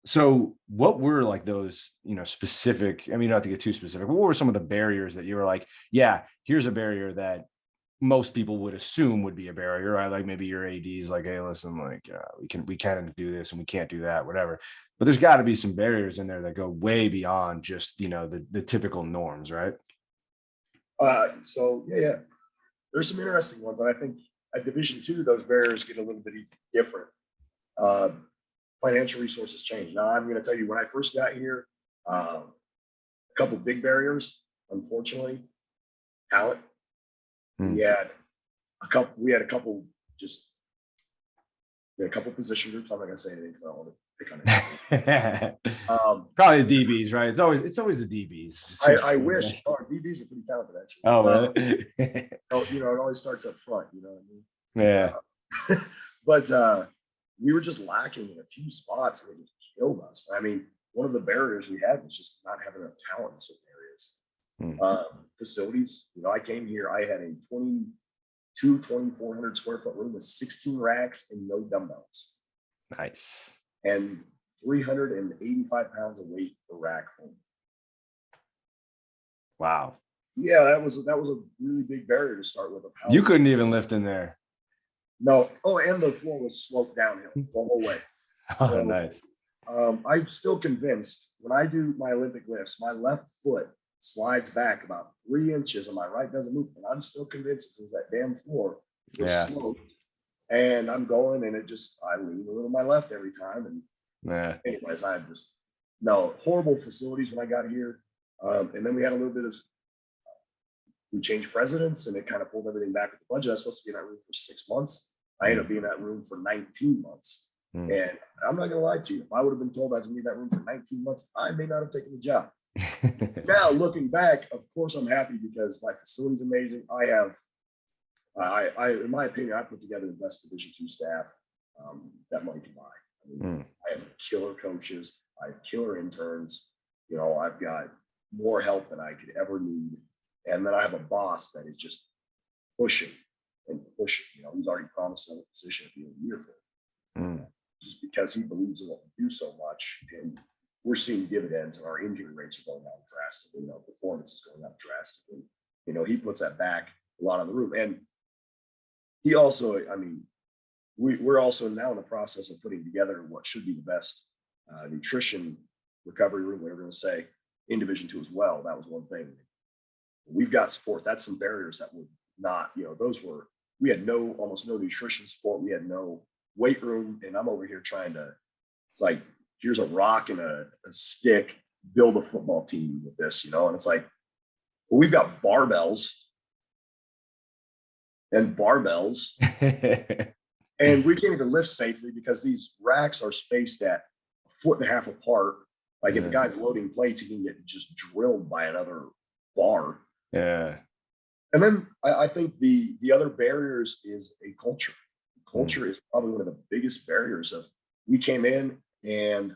So what were like those, specific, I mean, you don't have to get too specific, but what were some of the barriers that you were like, yeah, here's a barrier that most people would assume would be a barrier, right? Like maybe your AD's like, hey, listen, like we can do this and we can't do that, whatever. But there's got to be some barriers in there that go way beyond just the typical norms, right? So yeah, there's some interesting ones, and I think at Division II, those barriers get a little bit different. Financial resources change. Now, I'm going to tell you, when I first got here, a couple big barriers, unfortunately. Talent. We had a couple position groups. I'm not gonna say anything because I don't want to pick on it. Probably the DBs, right? It's always the DBs. I wish our DBs were pretty talented, actually. Oh, really? It always starts up front, you know what I mean? Yeah. But we were just lacking in a few spots, and it just killed us. I mean, one of the barriers we had was just not having enough talent in certain areas. Facilities, I came here, I had a 2,400 square foot room with 16 racks and no dumbbells. Nice. And 385 pounds of weight per rack home. Wow. Yeah, that was a really big barrier to start with. You couldn't even lift in there. No. Oh, and the floor was sloped downhill the whole way. So, nice. I'm still convinced when I do my Olympic lifts, my left foot slides back about 3 inches and my right doesn't move. And I'm still convinced it's that damn floor was sloped. And I'm going, and I lean a little to my left every time. And anyways, horrible facilities when I got here. And then we had a little bit of, we changed presidents, and it kind of pulled everything back with the budget. I was supposed to be in that room for 6 months. I ended up being in that room for 19 months. And I'm not going to lie to you. If I would have been told I was going to be in that room for 19 months, I may not have taken the job. Now, looking back, of course, I'm happy because my facility's amazing. In my opinion, I put together the best Division II staff that money can buy. I have killer coaches. I have killer interns. I've got more help than I could ever need. And then I have a boss that is just pushing and pushing. He's already promised another position at the end of the year for him. Just because he believes in what we do so much. And we're seeing dividends, and our injury rates are going down drastically. Performance is going up drastically. He puts that back a lot on the room. And he also, we're also now in the process of putting together what should be the best nutrition recovery room, whatever you want to say, in Division II as well. That was one thing. We've got support. That's some barriers that would not, we had almost no nutrition support. We had no weight room. And I'm over here it's like, here's a rock and a stick, build a football team with this, and it's like, well, we've got barbells and and we can't even lift safely because these racks are spaced at 1.5 feet apart. Like if a guy's loading plates, he can get just drilled by another bar. Yeah. And then I think the other barriers is a culture. Culture is probably one of the biggest barriers. We came in and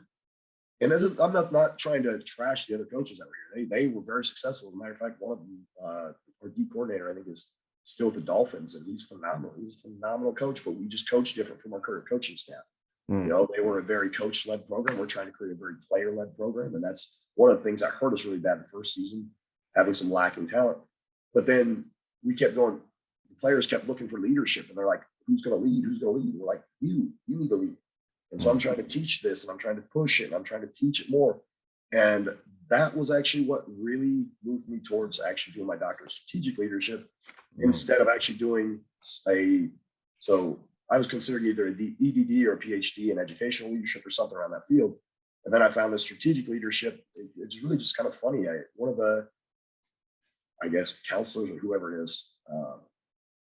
I'm not trying to trash the other coaches that were here. They were very successful. As a matter of fact, one of them, our D coordinator, I think, is still with the Dolphins, and he's phenomenal. He's a phenomenal coach, but we just coach different from our current coaching staff. You know, they were a very coach-led program. We're trying to create a very player-led program. And that's one of the things that hurt us really bad the first season, having some lacking talent. But then we kept going. The players kept looking for leadership, and they're like, who's going to lead? Who's going to lead? We're like, you need to lead. And so I'm trying to teach this, and I'm trying to push it, and I'm trying to teach it more. And that was actually what really moved me towards actually doing my doctorate of strategic leadership instead of actually doing so I was considering either an EDD or a PhD in educational leadership or something around that field. And then I found this strategic leadership. It's really just kind of funny. One of the, I guess, counselors or whoever it is,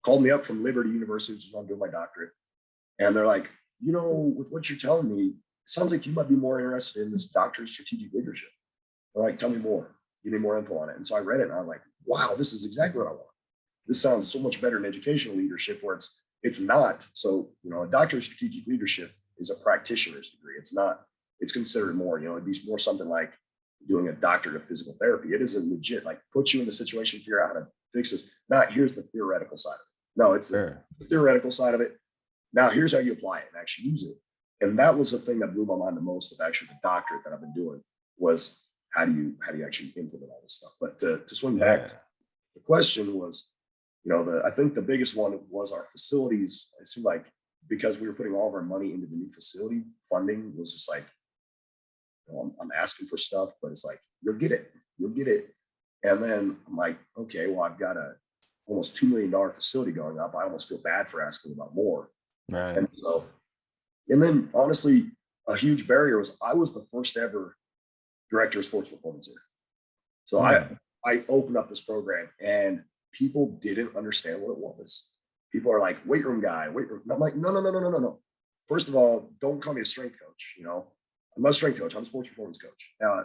called me up from Liberty University, which is where I'm doing my doctorate. And they're like, you know, with what you're telling me, it sounds like you might be more interested in this doctorate of strategic leadership. They're like, tell me more. Give me more info on it. And so I read it, and I was like, wow, this is exactly what I want. This sounds so much better in educational leadership, where it's not. So, you know, a doctorate of strategic leadership is a practitioner's degree. It's not, it's considered more, you know, it'd be more something like doing a doctorate of physical therapy. It is a legit, like, put you in the situation, figure out how to fix this. Not here's the theoretical side of it. No, it's the theoretical side of it. Now here's how you apply it and actually use it. And that was the thing that blew my mind the most of actually the doctorate that I've been doing, was how do you actually implement all this stuff? But to swing back, the question was, you know, I think the biggest one was our facilities. It seemed like because we were putting all of our money into the new facility, funding was just like, you know, I'm asking for stuff, but it's like, you'll get it. And then I'm like, okay, well, I've got a almost $2 million facility going up. I almost feel bad for asking about more. Right. And then honestly, a huge barrier was I was the first ever director of sports performance here. So I opened up this program, and people didn't understand what it was. People are like, weight room guy, weight room. And I'm like, no. First of all, don't call me a strength coach. You know, I'm not a strength coach. I'm a sports performance coach. Now,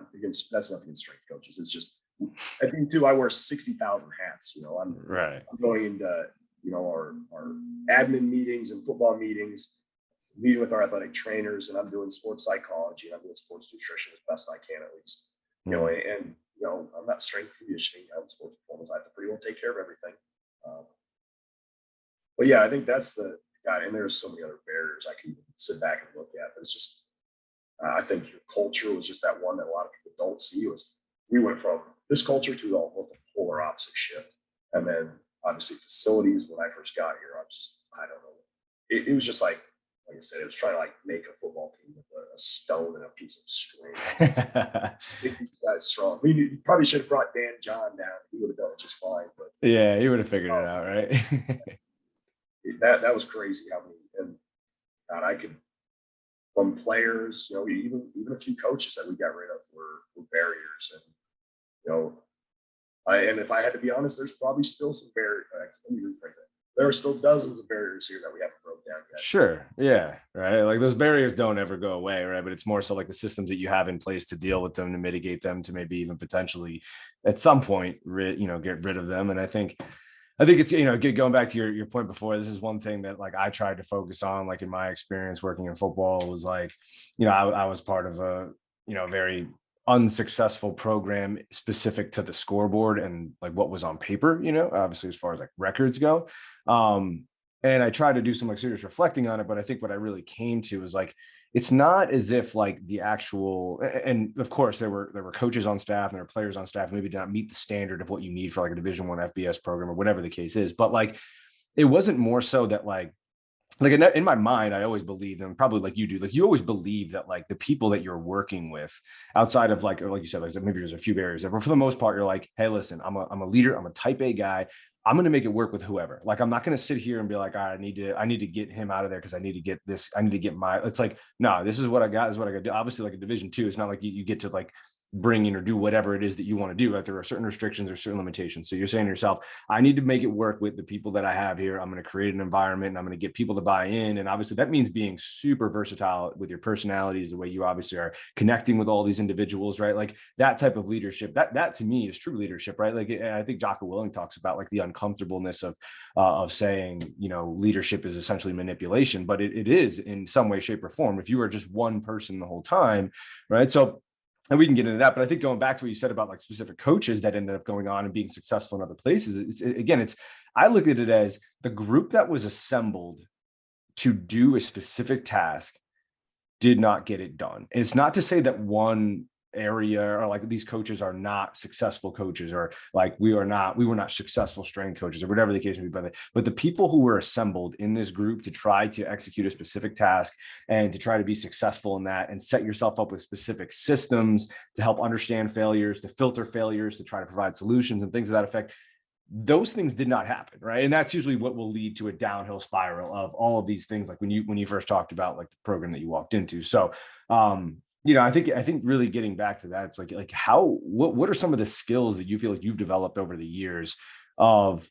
that's nothing against strength coaches. It's just, I think too, I wear 60,000 hats. You know, I'm going into, you know, our admin meetings and football meetings, meeting with our athletic trainers, and I'm doing sports psychology, and I'm doing sports nutrition as best I can, at least. You know, and you know, I'm not strength conditioning. I'm sports performance. I have to pretty well take care of everything. But yeah, I think that's the guy. And there's so many other barriers I can sit back and look at. But it's just, I think your culture was just that one that a lot of people don't see. Was we went from this culture to almost a polar opposite shift. And then obviously facilities. When I first got here, I don't know. It was just like I said, it was trying to like make a football team with a stone and a piece of string. That's strong. I mean, you probably should have brought Dan John down. He would have done it just fine. But yeah, he would have figured it out, right? that was crazy how many, and God, I could, from players, you know, even a few coaches that we got rid of were barriers. And you know, and if I had to be honest, there's probably still some barriers. Let me rephrase that. There are still dozens of barriers here that we haven't broke down yet. Sure. Yeah. Right. Like those barriers don't ever go away. Right. But it's more so like the systems that you have in place to deal with them, to mitigate them, to maybe even potentially at some point, get rid of them. And I think it's, you know, going back to your point before, this is one thing that like I tried to focus on, like in my experience working in football, was like, you know, I was part of a, you know, very unsuccessful program specific to the scoreboard and like what was on paper, you know, obviously as far as like records go. And I tried to do some like serious reflecting on it, but I think what I really came to is like, it's not as if like the actual, and of course there were coaches on staff and there were players on staff, maybe did not meet the standard of what you need for like a Division I FBS program or whatever the case is. But like, it wasn't more so that like in my mind, I always believed, and probably like you do, like you always believe that like the people that you're working with outside of like you said, like maybe there's a few barriers there, but for the most part, you're like, hey, listen, I'm a leader. I'm a type A guy. I'm going to make it work with whoever. Like, I'm not going to sit here and be like, all right, I need to get him out of there because I need to get this. I need to get it's like, no, this is what I got. This is what I got to do. Obviously, like a Division II, it's not like you get to like bring in or do whatever it is that you want to do. Like there are certain restrictions or certain limitations. So you're saying to yourself, I need to make it work with the people that I have here. I'm going to create an environment and I'm going to get people to buy in. And obviously that means being super versatile with your personalities, the way you obviously are connecting with all these individuals, right? Like that type of leadership, that to me is true leadership, right? Like I think Jocko Willing talks about like the uncomfortableness of saying, you know, leadership is essentially manipulation, but it is in some way, shape or form. If you are just one person the whole time, right? So, and we can get into that, but I think going back to what you said about like specific coaches that ended up going on and being successful in other places, I look at it as the group that was assembled to do a specific task did not get it done. And it's not to say that one area or like these coaches are not successful coaches, or like we were not successful strength coaches, or whatever the case may be. But the people who were assembled in this group to try to execute a specific task and to try to be successful in that and set yourself up with specific systems to help understand failures, to filter failures, to try to provide solutions and things of that effect, those things did not happen, right? And that's usually what will lead to a downhill spiral of all of these things, like when you first talked about like the program that you walked into. So I think really getting back to that, it's like what are some of the skills that you feel like you've developed over the years of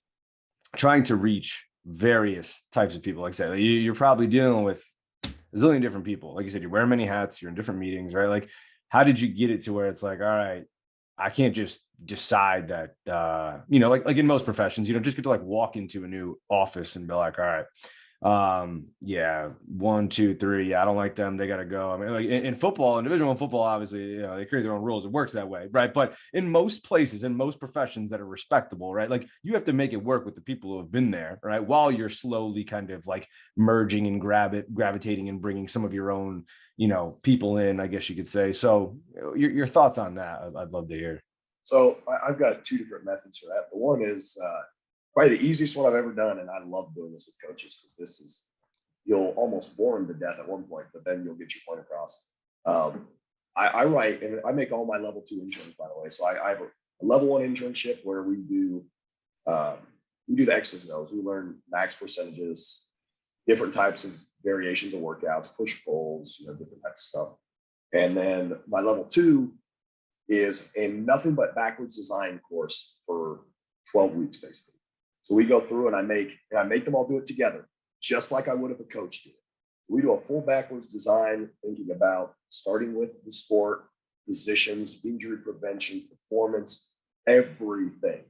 trying to reach various types of people? Like I said, you're probably dealing with a zillion different people. Like you said, you wear many hats, you're in different meetings, right? Like, how did you get it to where it's like, all right, I can't just decide that, like in most professions, you don't just get to like walk into a new office and be like, all right, 1, 2, 3. Yeah, I don't like them. They got to go. I mean, like in football and Division I football, obviously, they create their own rules. It works that way, right? But in most places, in most professions that are respectable, right? Like you have to make it work with the people who have been there, right? While you're slowly kind of like merging and gravitating and bringing some of your own, people in, I guess you could say. So your thoughts on that, I'd love to hear. So I've got two different methods for that. The one is probably the easiest one I've ever done, and I love doing this with coaches because you'll almost bore them to death at one point, but then you'll get your point across. I write, and I make all my level 2 interns, by the way. So I have a level 1 internship where we do the X's and O's. We learn max percentages, different types of variations of workouts, push pulls, different types of stuff. And then my level 2 is a nothing but backwards design course for 12 weeks, basically. So we go through and I make them all do it together, just like I would if a coach did it. We do a full backwards design, thinking about starting with the sport, positions, injury prevention, performance, everything.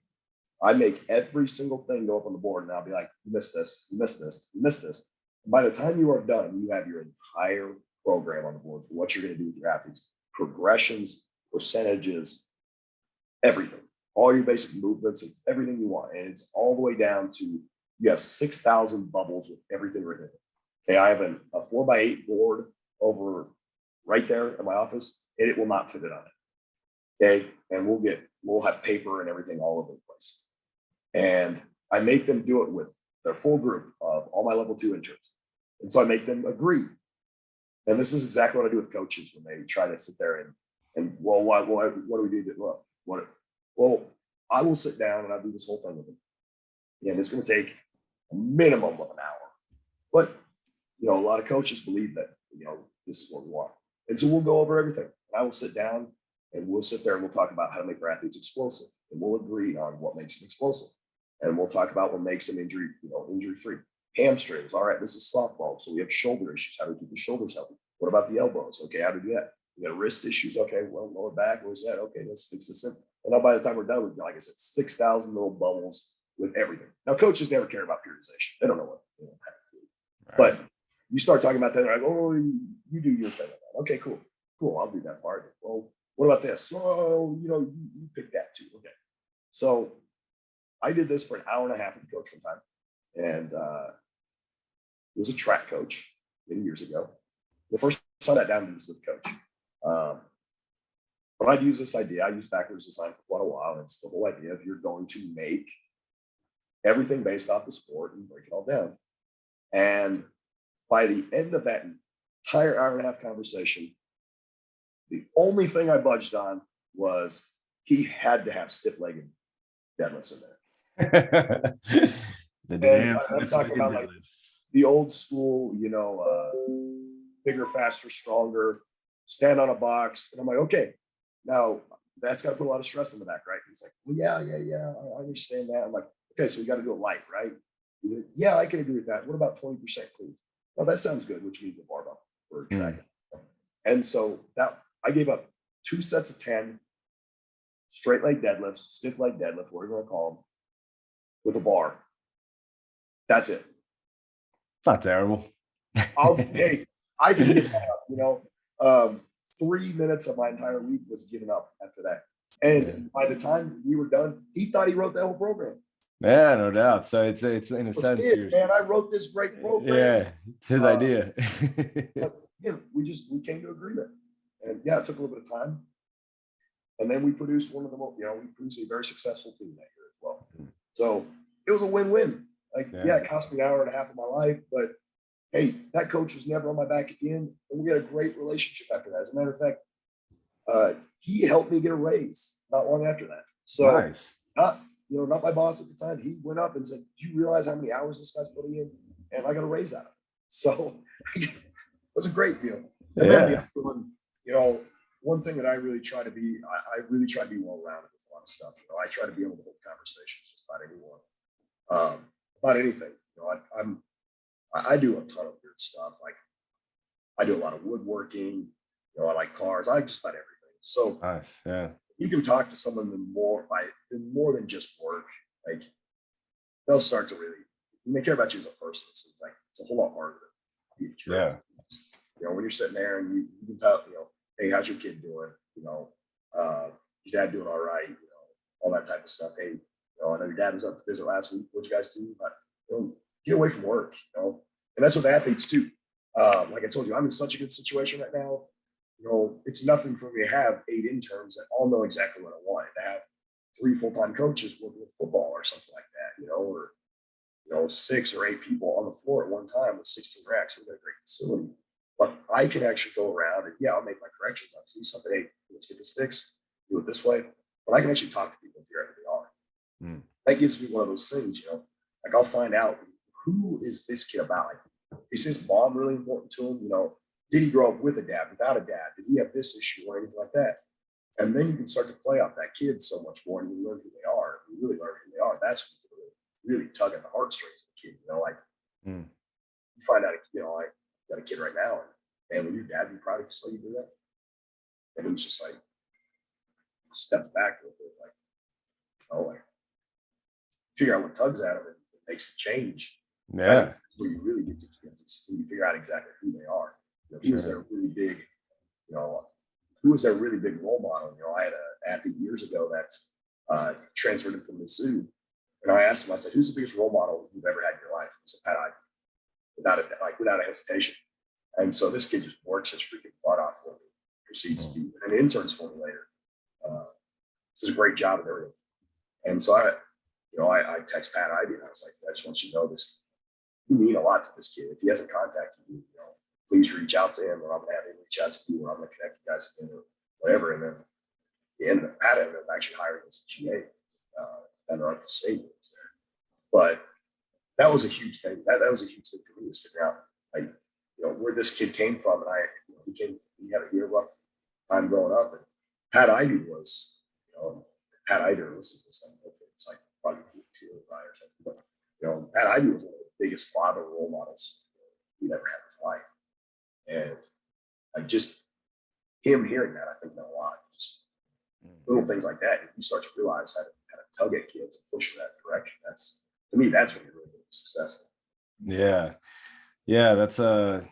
I make every single thing go up on the board, and I'll be like, you missed this, you missed this, you missed this. And by the time you are done, you have your entire program on the board for what you're going to do with your athletes, progressions, percentages, everything, all your basic movements and everything you want. And it's all the way down to, you have 6,000 bubbles with everything written in it. Okay, I have a 4x8 board over right there in my office, and it will not fit it on it. Okay, and we'll have paper and everything all over the place. And I make them do it with their full group of all my level 2 interns. And so I make them agree. And this is exactly what I do with coaches when they try to sit there and what do we do? Well, I will sit down and I'll do this whole thing with them. And it's going to take a minimum of an hour. But, a lot of coaches believe that, this is what we want. And so we'll go over everything. And I will sit down and we'll sit there and we'll talk about how to make our athletes explosive. And we'll agree on what makes them explosive. And we'll talk about what makes them injury-free. Hamstrings. All right, this is softball. So we have shoulder issues. How do we keep the shoulders healthy? What about the elbows? Okay, how to do that? We got wrist issues. Okay, well, lower back. Where's that? Okay, let's fix this in. And now by the time we're done, we've got, like I said, 6,000 little bubbles with everything. Now, coaches never care about periodization. They don't know what they don't have to do. Right. But you start talking about that, they're like, oh, you do your thing. Okay, cool. I'll do that part. Well, what about this? Oh, you pick that too. Okay. So I did this for an hour and a half with the coach one time. And he was a track coach many years ago. The first time I sat down to this with the coach. But I'd use this idea. I used backwards design for quite a while. And it's the whole idea of you're going to make everything based off the sport and break it all down. And by the end of that entire hour and a half conversation, the only thing I budged on was he had to have stiff-legged deadlifts in there. I'm talking about like the old school, bigger, faster, stronger, stand on a box. And I'm like, okay, now that's got to put a lot of stress on the back, right? He's like, well, yeah, I understand that. I'm like, okay, so we got to do it light, right? Like, yeah, I can agree with that. What about 20% clean? Well, that sounds good, which means a barbell for track. And so that I gave up 2 sets of 10 straight leg deadlifts, stiff leg deadlift, whatever you want to call them, with a bar. That's it. Not terrible. Hey, I can get that up, 3 minutes of my entire week was given up after that. And by the time we were done, he thought he wrote the whole program. Yeah, no doubt. So it's in a sense, Kid, man, I wrote this great program. yeah, it's his Uh, idea. but again, we came to agreement, and yeah, it took a little bit of time, and then we produced one of the most, we produced a very successful team that year as well. So it was a win-win. Like, yeah, it cost me an hour and a half of my life, but hey, that coach was never on my back again, and we had a great relationship after that. As a matter of fact, he helped me get a raise not long after that. So Nice. not my boss at the time. He went up and said, "Do you realize how many hours this guy's putting in?" And I got a raise out of it. So it was a great deal. And then the other one, one thing that I really try to be, I really try to be well-rounded with a lot of stuff. I try to be able to hold conversations just about anyone, about anything. I do a ton of weird stuff. Like I do a lot of woodworking. I like cars. I like just about everything. So Nice. Yeah. you can talk to someone more than just work. Like they'll start to really, when they care about you as a person, it's a whole lot harder to be a jerk. Yeah. When you're sitting there and you can tell, hey, how's your kid doing? Your dad doing all right? All that type of stuff. Hey, I know your dad was up to visit last week. What'd you guys do? But get away from work, and that's with athletes too. Like I told you, I'm in such a good situation right now. It's nothing for me to have 8 interns that all know exactly what I want. To have 3 full-time coaches working with football or something like that, or 6 or 8 people on the floor at one time with 16 racks. We've got a great facility, but I can actually go around and I'll make my corrections. I'll see something. Hey, let's get this fixed. Do it this way. But I can actually talk to people and figure out who they are. That gives me one of those things, like I'll find out who is this kid about. Like, is his mom really important to him? Did he grow up with a dad, without a dad? Did he have this issue or anything like that? And then you can start to play off that kid so much more, and you learn who they are. You really learn who they are. That's when you really tug at the heartstrings of the kid. You find out, I got a kid right now, and would your dad be proud if you saw you do that? And he's just like steps back a little bit, like figure out what tugs at him and makes him change. Yeah. Where you really get to you figure out exactly who they are. Who was their really big, who was their really big role model? I had an athlete years ago that transferred in from Mizzou, and I asked him, I said, "Who's the biggest role model you've ever had in your life?" He said, "Pat Ivey," without a hesitation. And so this kid just works his freaking butt off for me, proceeds to be an intern's for me later. Does a great job at everything. And so I text Pat Ivey and I was like, "I just want you to know this. You mean a lot to this kid. If he hasn't contacted you, please reach out to him, or I'm gonna have him reach out to you, or I'm gonna connect you guys again, or whatever." And then Pat ended up actually hiring as a GA down at the state was there. But that was a huge thing. That was a huge thing for me, to figure out where this kid came from. And he had a rough time growing up. And Pat Ivey was, Pat Ivey was it's like probably 2 or 5 or something. But Pat Ivey was one of the biggest father role models he'd ever had in his life. And him hearing that, I think meant a lot. Just little things like that. You start to realize how to tug at kids and push in that direction. To me, that's when you're really successful. Yeah. Yeah. That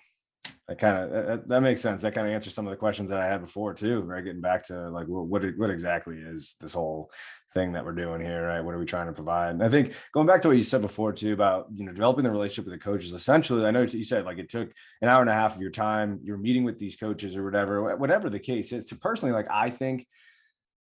makes sense. That kind of answers some of the questions that I had before too, right? Getting back to like, what exactly is this whole thing that we're doing here, right? What are we trying to provide? And I think going back to what you said before too, about, developing the relationship with the coaches, essentially, I know you said like it took an hour and a half of your time, you're meeting with these coaches or whatever the case is. To personally, like, I think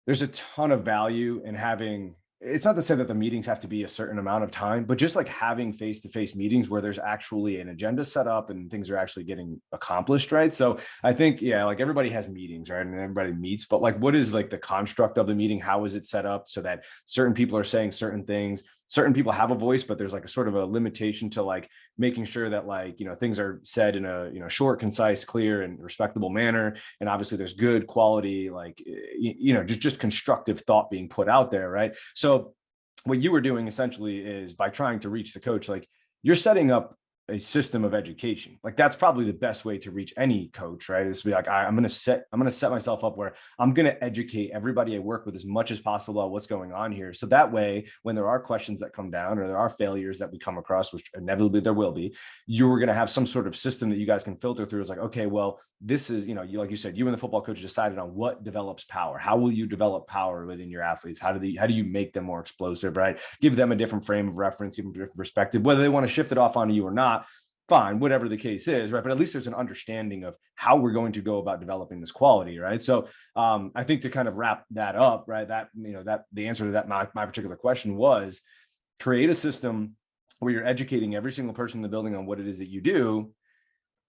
there's a ton of value in having, it's not to say that the meetings have to be a certain amount of time, but just like having face-to-face meetings where there's actually an agenda set up and things are actually getting accomplished. Right. So I think, like everybody has meetings, right? And everybody meets, but like, what is like the construct of the meeting? How is it set up so that certain people are saying certain things, certain people have a voice, but there's like a sort of a limitation to like making sure that like, things are said in a, short, concise, clear, and respectable manner. And obviously there's good quality, like, just constructive thought being put out there. Right. So what you were doing essentially is by trying to reach the coach, like you're setting up a system of education. Like that's probably the best way to reach any coach, right? Is to be like, I'm going to set myself up where I'm going to educate everybody I work with as much as possible about what's going on here. So that way, when there are questions that come down or there are failures that we come across, which inevitably there will be, you're going to have some sort of system that you guys can filter through. It's like, okay, well, this is, like you said, you and the football coach decided on what develops power. How will you develop power within your athletes? How do you make them more explosive, right? Give them a different frame of reference, give them a different perspective, whether they want to shift it off onto you or not. Fine, whatever the case is, right? But at least there's an understanding of how we're going to go about developing this quality, right? So I think to kind of wrap that up, right, that the answer to that my particular question was create a system where you're educating every single person in the building on what it is that you do,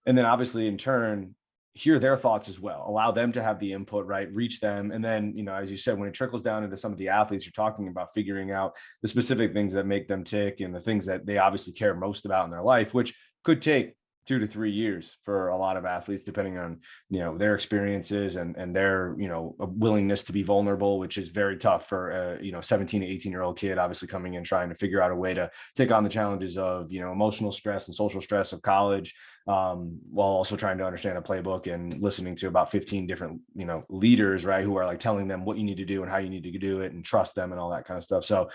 and then obviously in turn hear their thoughts as well, allow them to have the input, right, reach them. And then, as you said, when it trickles down into some of the athletes, you're talking about figuring out the specific things that make them tick and the things that they obviously care most about in their life, which could take 2 to 3 years for a lot of athletes, depending on, their experiences and their, willingness to be vulnerable, which is very tough for a, 17 to 18-year-old kid, obviously coming in, trying to figure out a way to take on the challenges of, emotional stress and social stress of college, while also trying to understand a playbook and listening to about 15 different, leaders, right, who are like telling them what you need to do and how you need to do it and trust them and all that kind of stuff. So,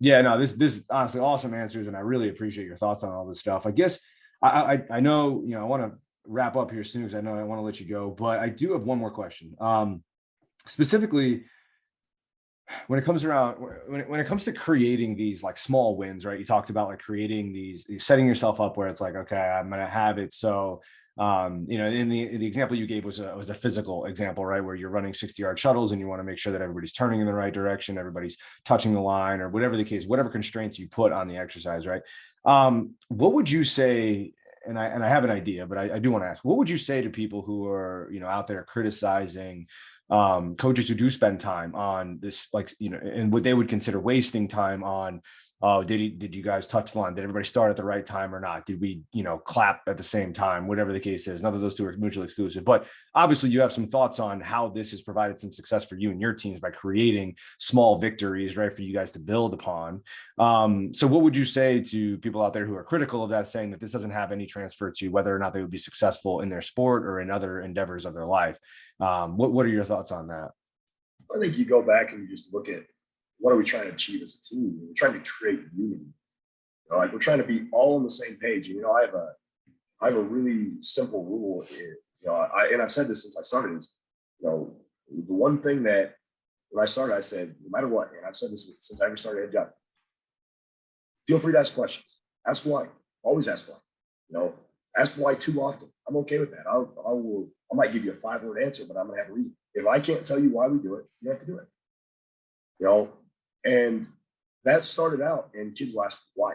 this honestly awesome answers. And I really appreciate your thoughts on all this stuff. I guess I know, I want to wrap up here soon because I know I want to let you go, but I do have one more question. Specifically, when it comes to creating these like small wins, right? You talked about like creating these, setting yourself up where it's like, okay, I'm going to have it. So, in the example you gave was a physical example, right? Where you're running 60-yard shuttles and you want to make sure that everybody's turning in the right direction, everybody's touching the line, or whatever the case, whatever constraints you put on the exercise, right? What would you say? And I have an idea, but I do want to ask, what would you say to people who are, out there criticizing coaches who do spend time on this, like, and what they would consider wasting time on, did you guys touch the line? Did everybody start at the right time or not? Did we, clap at the same time? Whatever the case is, none of those two are mutually exclusive, but obviously you have some thoughts on how this has provided some success for you and your teams by creating small victories, right, for you guys to build upon. So what would you say to people out there who are critical of that, saying that this doesn't have any transfer to whether or not they would be successful in their sport or in other endeavors of their life? What are your thoughts on that? I think you go back and you just look at what are we trying to achieve as a team? We're trying to create unity. Like we're trying to be all on the same page. I have a really simple rule. And I've said this since I started. Is the one thing that when I started, I said, no matter what, and I've said this since I ever started a job. Feel free to ask questions. Ask why. Always ask why. Ask why too often. I'm okay with that. I might give you a 5-word answer, but I'm gonna have a reason. If I can't tell you why we do it, you have to do it. And that started out, and kids will ask why,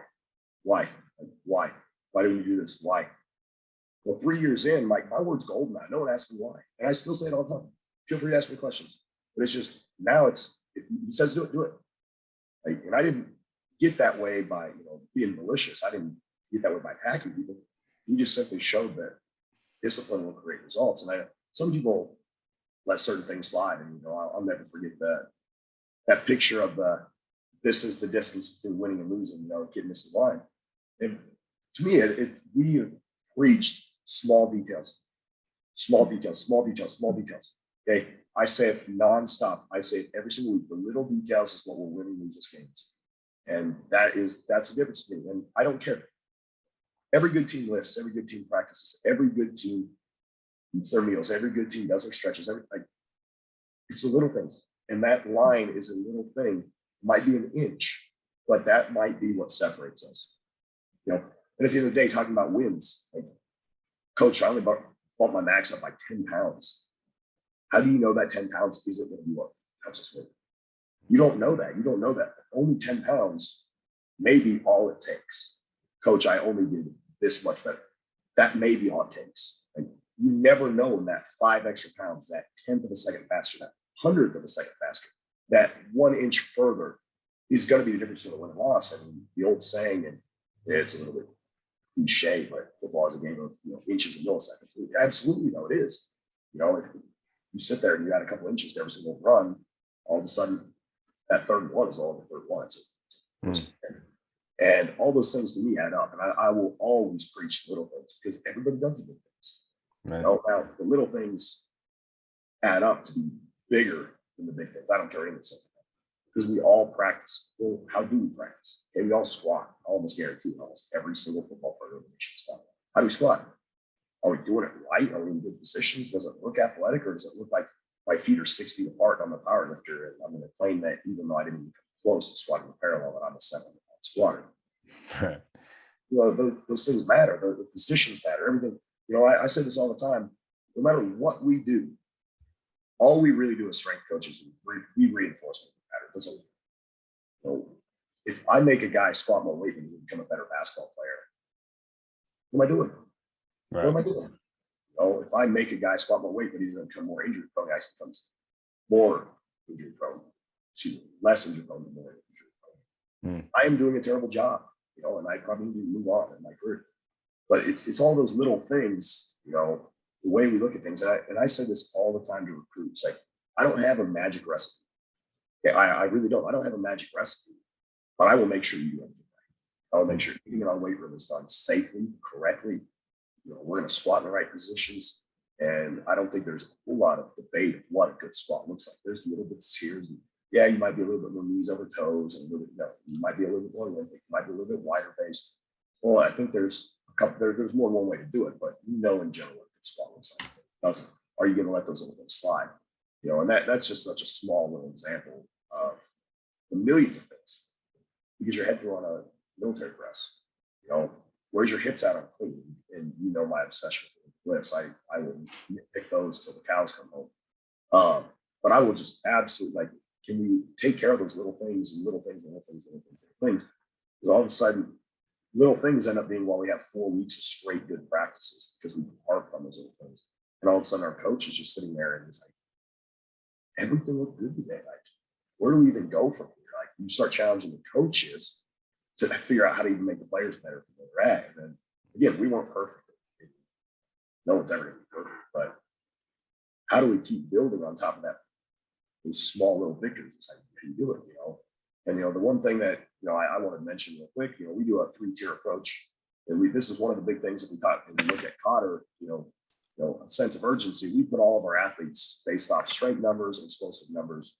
like, why do we do this? Why? Well, 3 years in, like my word's gold now. No one asks me why, and I still say it all the time. Feel free to ask me questions, but it's just now if he says do it. Like, and I didn't get that way by being malicious. I didn't get that way by attacking people. We just simply showed that discipline will create results. And some people let certain things slide, and I'll never forget that picture of this is the distance between winning and losing. Kid missing the line. And to me, we have reached small details. Okay, I say it nonstop. I say it every single week. The little details is what will win and lose us games, and that's the difference to me. And I don't care. Every good team lifts. Every good team practices. Every good team eats their meals. Every good team does their stretches. It's the little things. And that line is a little thing. It might be an inch, but that might be what separates us. And at the end of the day, talking about wins, like, coach, I only bumped my max up by 10 pounds. How do you know that 10 pounds isn't going to be what helps us win? You don't know that. Only 10 pounds may be all it takes. Coach, I only did this much better. That may be all it takes. Like, you never know in that 5 extra pounds, that 10th of a second faster, that 100th of a second faster, that 1 inch further is going to be the difference between a win and loss. I mean, the old saying, and it's a little bit cliche, but football is a game of inches and milliseconds. Absolutely, it is. If you sit there and you add a couple inches to every single run, all of a sudden that third one is all the third one. And all those things to me add up. And I will always preach little things because everybody does the big things. Right. Now, the little things add up to be bigger than the big things. I don't care anything because we all practice. Well, how do we practice? Okay, we all squat. I almost guarantee almost every single football player should squat. How do we squat? Are we doing it right? Are we in good positions? Does it look athletic, or does it look like my feet are 6 feet apart on the power lifter? And I'm going to claim that even though I didn't even come close to squatting parallel, that I'm a 7 squatter. Right. You know, those things matter. The positions matter. Everything. You know, I say this all the time. No matter what we do, all we really do as strength coaches, we reinforce the pattern. Doesn't, you know, if I make a guy squat more weight and become a better basketball player, what am I doing? Right. What am I doing? You know, if I make a guy squat more weight, but he's going to become more injury prone, he actually becomes more injury prone. Less injury prone than more injury prone. I am doing a terrible job, you know, and I probably need to move on in my career. But it's all those little things, you know, the way we look at things. And I say this all the time to recruits. Like, I don't have a magic recipe. Okay, I really don't. I don't have a magic recipe, but I will make sure you do everything right. I will make sure eating in our weight room is done safely, correctly. You know, we're going to squat in the right positions. And I don't think there's a whole lot of debate of what a good squat looks like. There's little bits here. Yeah, you might be a little bit more knees over toes, and a little bit, you might be a little bit more Olympic, you might be a little bit wider based. Well, I think there's a couple. There's more than one way to do it, but you know, in general, what a good squat looks like. Doesn't? Are you going to let those little things slide? You know, and that's just such a small little example of the millions of things. You get your head through on a military press. You know, where's your hips out on clean? And you know my obsession with lifts. I will pick those till the cows come home. But I will just absolutely, like, can we take care of those little things and little things and little things and little things and little things? Because all of a sudden, little things end up being, well, we have 4 weeks of straight good practices because we've harped on those little things. And all of a sudden, our coach is just sitting there and he's like, everything looked good today. Like, where do we even go from here? Like, you start challenging the coaches to figure out how to even make the players better from where they're at. And then, again, we weren't perfect. No one's ever going to be perfect. But how do we keep building on top of that? Those small little victories. It's like, how you do it, you know? And, you know, the one thing that, you know, I want to mention real quick, you know, we do a 3-tier approach. And this is one of the big things that we talk, when we look at Cotter, you know, a sense of urgency. We put all of our athletes based off strength numbers and explosive numbers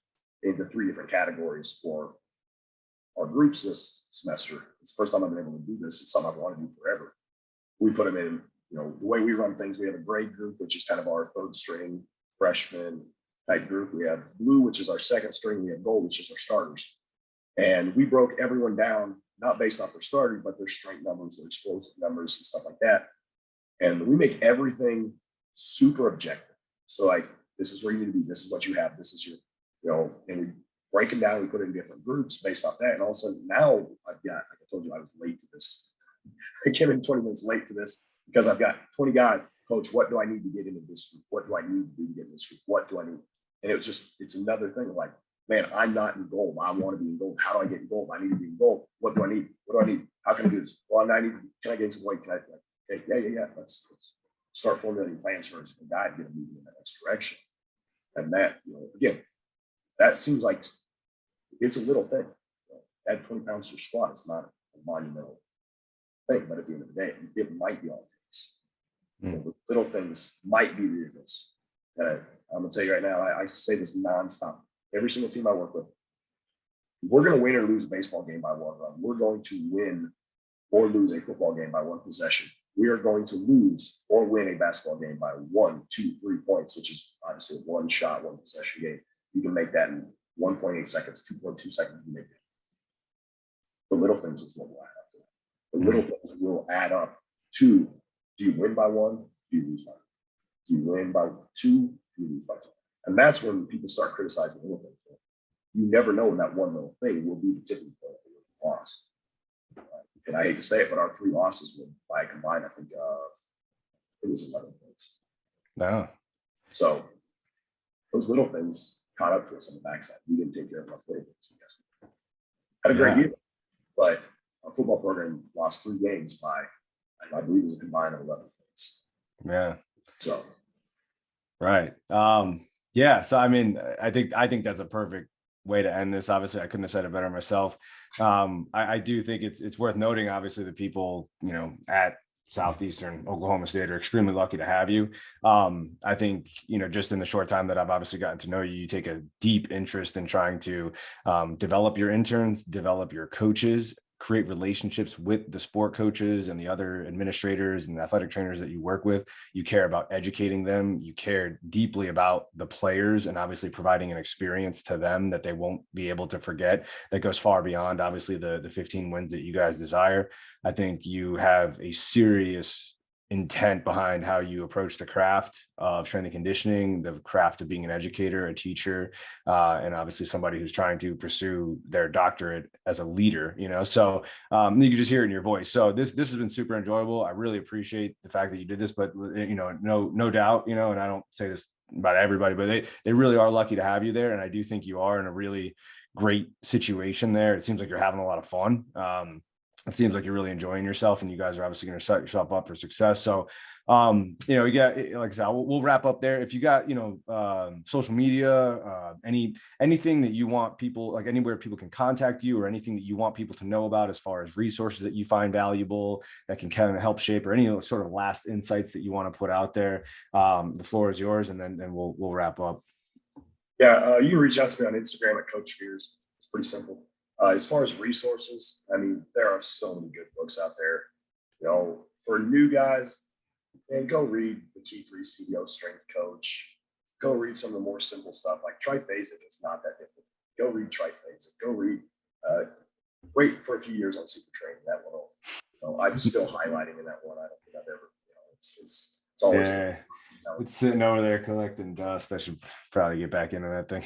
into 3 different categories for our groups this semester. It's the first time I've been able to do this. It's something I've wanted to do forever. We put them in, you know, the way we run things, we have a gray group, which is kind of our 3rd string freshman type group. We have blue, which is our 2nd string. We have gold, which is our starters. And we broke everyone down, not based off their starting, but their strength numbers, their explosive numbers and stuff like that. And we make everything super objective. So, like, this is where you need to be. This is what you have. This is your, you know, and we break them down. We put it in different groups based off that. And all of a sudden now I've got, like I told you, I was late to this. I came in 20 minutes late to this because I've got 20 guys. Coach, what do I need to get into this group? What do I need to do to get in this group? What do I need? And it was just, it's another thing of like, man, I'm not in gold. I want to be in gold. How do I get in gold? I need to be in gold. What do I need? What do I need? How can I do this? Well, I need, can I gain some weight? Can I, like, okay, yeah. Let's start formulating plans for a guy to get moving in that next direction. And that, you know, again, that seems like it's a little thing. You know, add 20 pounds to your squat. It's not a monumental thing, but at the end of the day, it might be all it takes. You know, the little things might be the difference. And I'm gonna tell you right now, I say this nonstop. Every single team I work with, we're gonna win or lose a baseball game by 1 run. We're going to win or lose a football game by 1 possession. We are going to lose or win a basketball game by 1, 2, 3 points, which is obviously a 1 shot, 1 possession game. You can make that in 1.8 seconds, 2.2 seconds. You make it. The little things is what will add up to that. The little things will add up to, do you win by 1? Do you lose by 1? Do you win by 2? Do you lose by 2? And that's when people start criticizing little things. You never know when that one little thing will be the tipping point for your loss. And I hate to say it, but our 3 losses were by a combined, I think it was 11 points. No. So those little things caught up to us on the backside. We didn't take care of enough little things. Had a great year, but our football program lost 3 games by, I believe it was a combined of 11 points. Yeah. So. Right. Yeah. So, I mean, I think that's a perfect way to end this. Obviously, I couldn't have said it better myself. I do think it's worth noting, obviously, the people, at Southeastern Oklahoma State are extremely lucky to have you. I think, just in the short time that I've obviously gotten to know you, you take a deep interest in trying to develop your interns, develop your coaches, create relationships with the sport coaches and the other administrators and athletic trainers that you work with. You care about educating them. You care deeply about the players and obviously providing an experience to them that they won't be able to forget, that goes far beyond obviously the 15 wins that you guys desire. I think you have a serious intent behind how you approach the craft of strength and conditioning, the craft of being an educator, a teacher, and obviously somebody who's trying to pursue their doctorate as a leader, so you can just hear it in your voice. So this has been super enjoyable. I really appreciate the fact that you did this, but no doubt, and I don't say this about everybody, but they really are lucky to have you there. And I do think you are in a really great situation there. It seems like you're having a lot of fun. It seems like you're really enjoying yourself, and you guys are obviously going to set yourself up for success. So, you got, like I said, we'll wrap up there. If you got, social media, anything that you want people, like anywhere people can contact you, or anything that you want people to know about as far as resources that you find valuable that can kind of help shape, or any sort of last insights that you want to put out there, the floor is yours, and then we'll wrap up. Yeah, you can reach out to me on Instagram at Coach Fears. It's pretty simple. As far as resources, I mean, there are so many good books out there. For new guys, and go read The Key for CEO Strength Coach. Go read some of the more simple stuff like Triphasic. It's not that difficult. Go read Triphasic. Go read. Wait for a few years on Super Training. That one, I'm still highlighting in that one. I don't think I've ever. It's always. Yeah. It's sitting over there collecting dust. I should probably get back into that thing.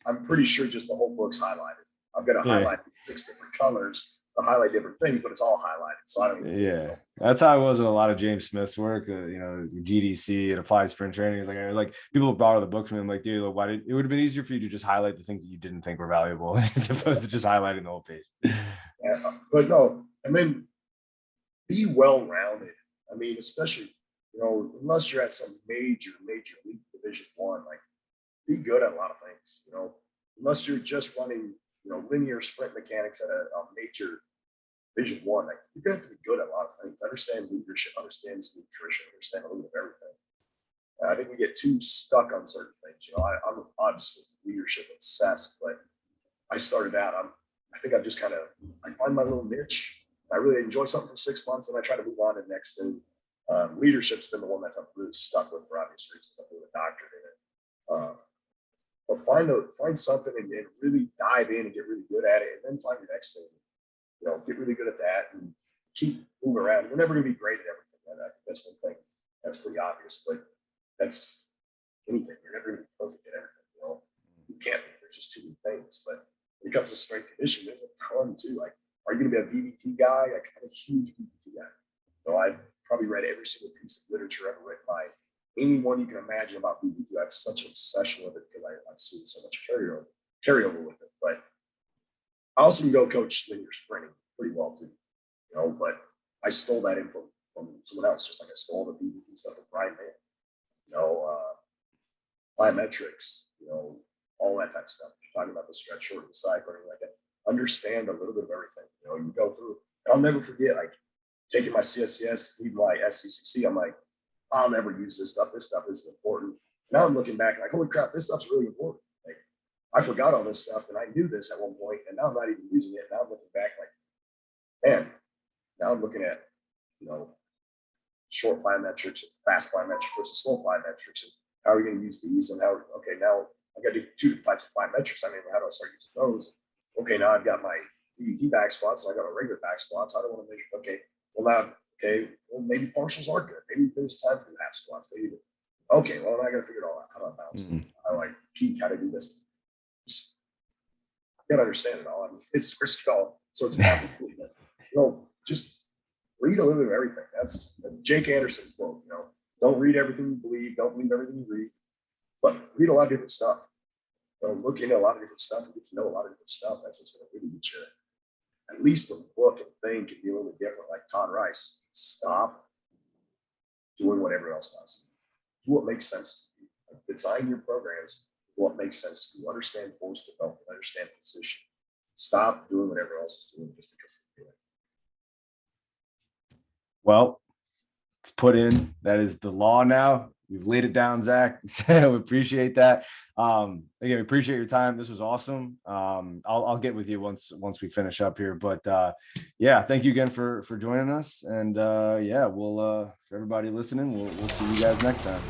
I'm pretty sure just the whole book's highlighted. I've got to highlight 6 different colors to highlight different things, but it's all highlighted. So I don't even know. That's how it was with a lot of James Smith's work. GDC and applied sprint training. It's like people borrow the book from him. Like, dude, it would have been easier for you to just highlight the things that you didn't think were valuable as opposed to just highlighting the whole page. Yeah, but no, and then be well-rounded. I mean, especially unless you're at some major league Division One, like be good at a lot of things. Unless you're just running linear sprint mechanics at a major Division One, like you're gonna have to be good at a lot of things. Understand leadership, understand nutrition, understand a little bit of everything. I think we get too stuck on certain things. I'm obviously leadership obsessed, but I started out. I think I've just I find my little niche. I really enjoy something for 6 months, and I try to move on to the next thing. Leadership's been the one that I'm really stuck with for obvious reasons. I'm doing a doctorate in it. But find something and really dive in and get really good at it, and then find your next thing. Get really good at that and keep moving around. You're never going to be great at everything. That's one thing. That's pretty obvious, but that's anything. You're never going to be perfect at everything. You can't be. There's just too many things. But when it comes to strength conditioning, there's a ton too. Like, are you going to be a VBT guy? Like, I'm a huge VBT guy. I've probably read every single piece of literature ever written by anyone you can imagine about VBT. I have such an obsession with it because I've seen so much carryover with it. But I also can go coach linear sprinting pretty well too, but I stole that info from someone else, just like I stole the VBT stuff from Brian Mann, biometrics, all that type of stuff. You're talking about the stretch short, the side, or anything like that. Understand a little bit of everything. You go through, and I'll never forget, like, taking my CSCS, even my SCCC, I'm like, I'll never use this stuff. This stuff isn't important. Now I'm looking back like, holy crap, this stuff's really important. Like, I forgot all this stuff, and I knew this at one point, and now I'm not even using it. Now I'm looking back like, man, now I'm looking at, short plyometrics, fast plyometrics versus slow plyometrics, and how are we going to use these, and now I got to do 2 types of plyometrics. I mean, how do I start using those? Okay, now I've got my DVT back squats, and I got a regular back squats. I don't want to measure. Well, maybe partials are good. Maybe there's time to do half squats. Maybe, okay, well, I got to figure it all out. How do I bounce? How do I peak? How to do this? Just got to understand it all. I mean, it's first of all, so it's just read a little bit of everything. That's a Jake Anderson quote. Don't read everything you believe. Don't believe everything you read, but read a lot of different stuff. Look into a lot of different stuff and get to know a lot of different stuff. That's what's going to really get you. At least a book and thing can be a little bit different. Like Todd Rice, stop doing what everyone else does. Do what makes sense to you. Like, design your programs what makes sense to you. Understand force development, understand position. Stop doing what everyone else is doing just because they're doing it. Well, it's put in. That is the law now. You've laid it down, Zach. We appreciate that. Again, we appreciate your time. This was awesome. I'll get with you once we finish up here. But yeah, thank you again for joining us. And yeah, we'll for everybody listening, we'll see you guys next time.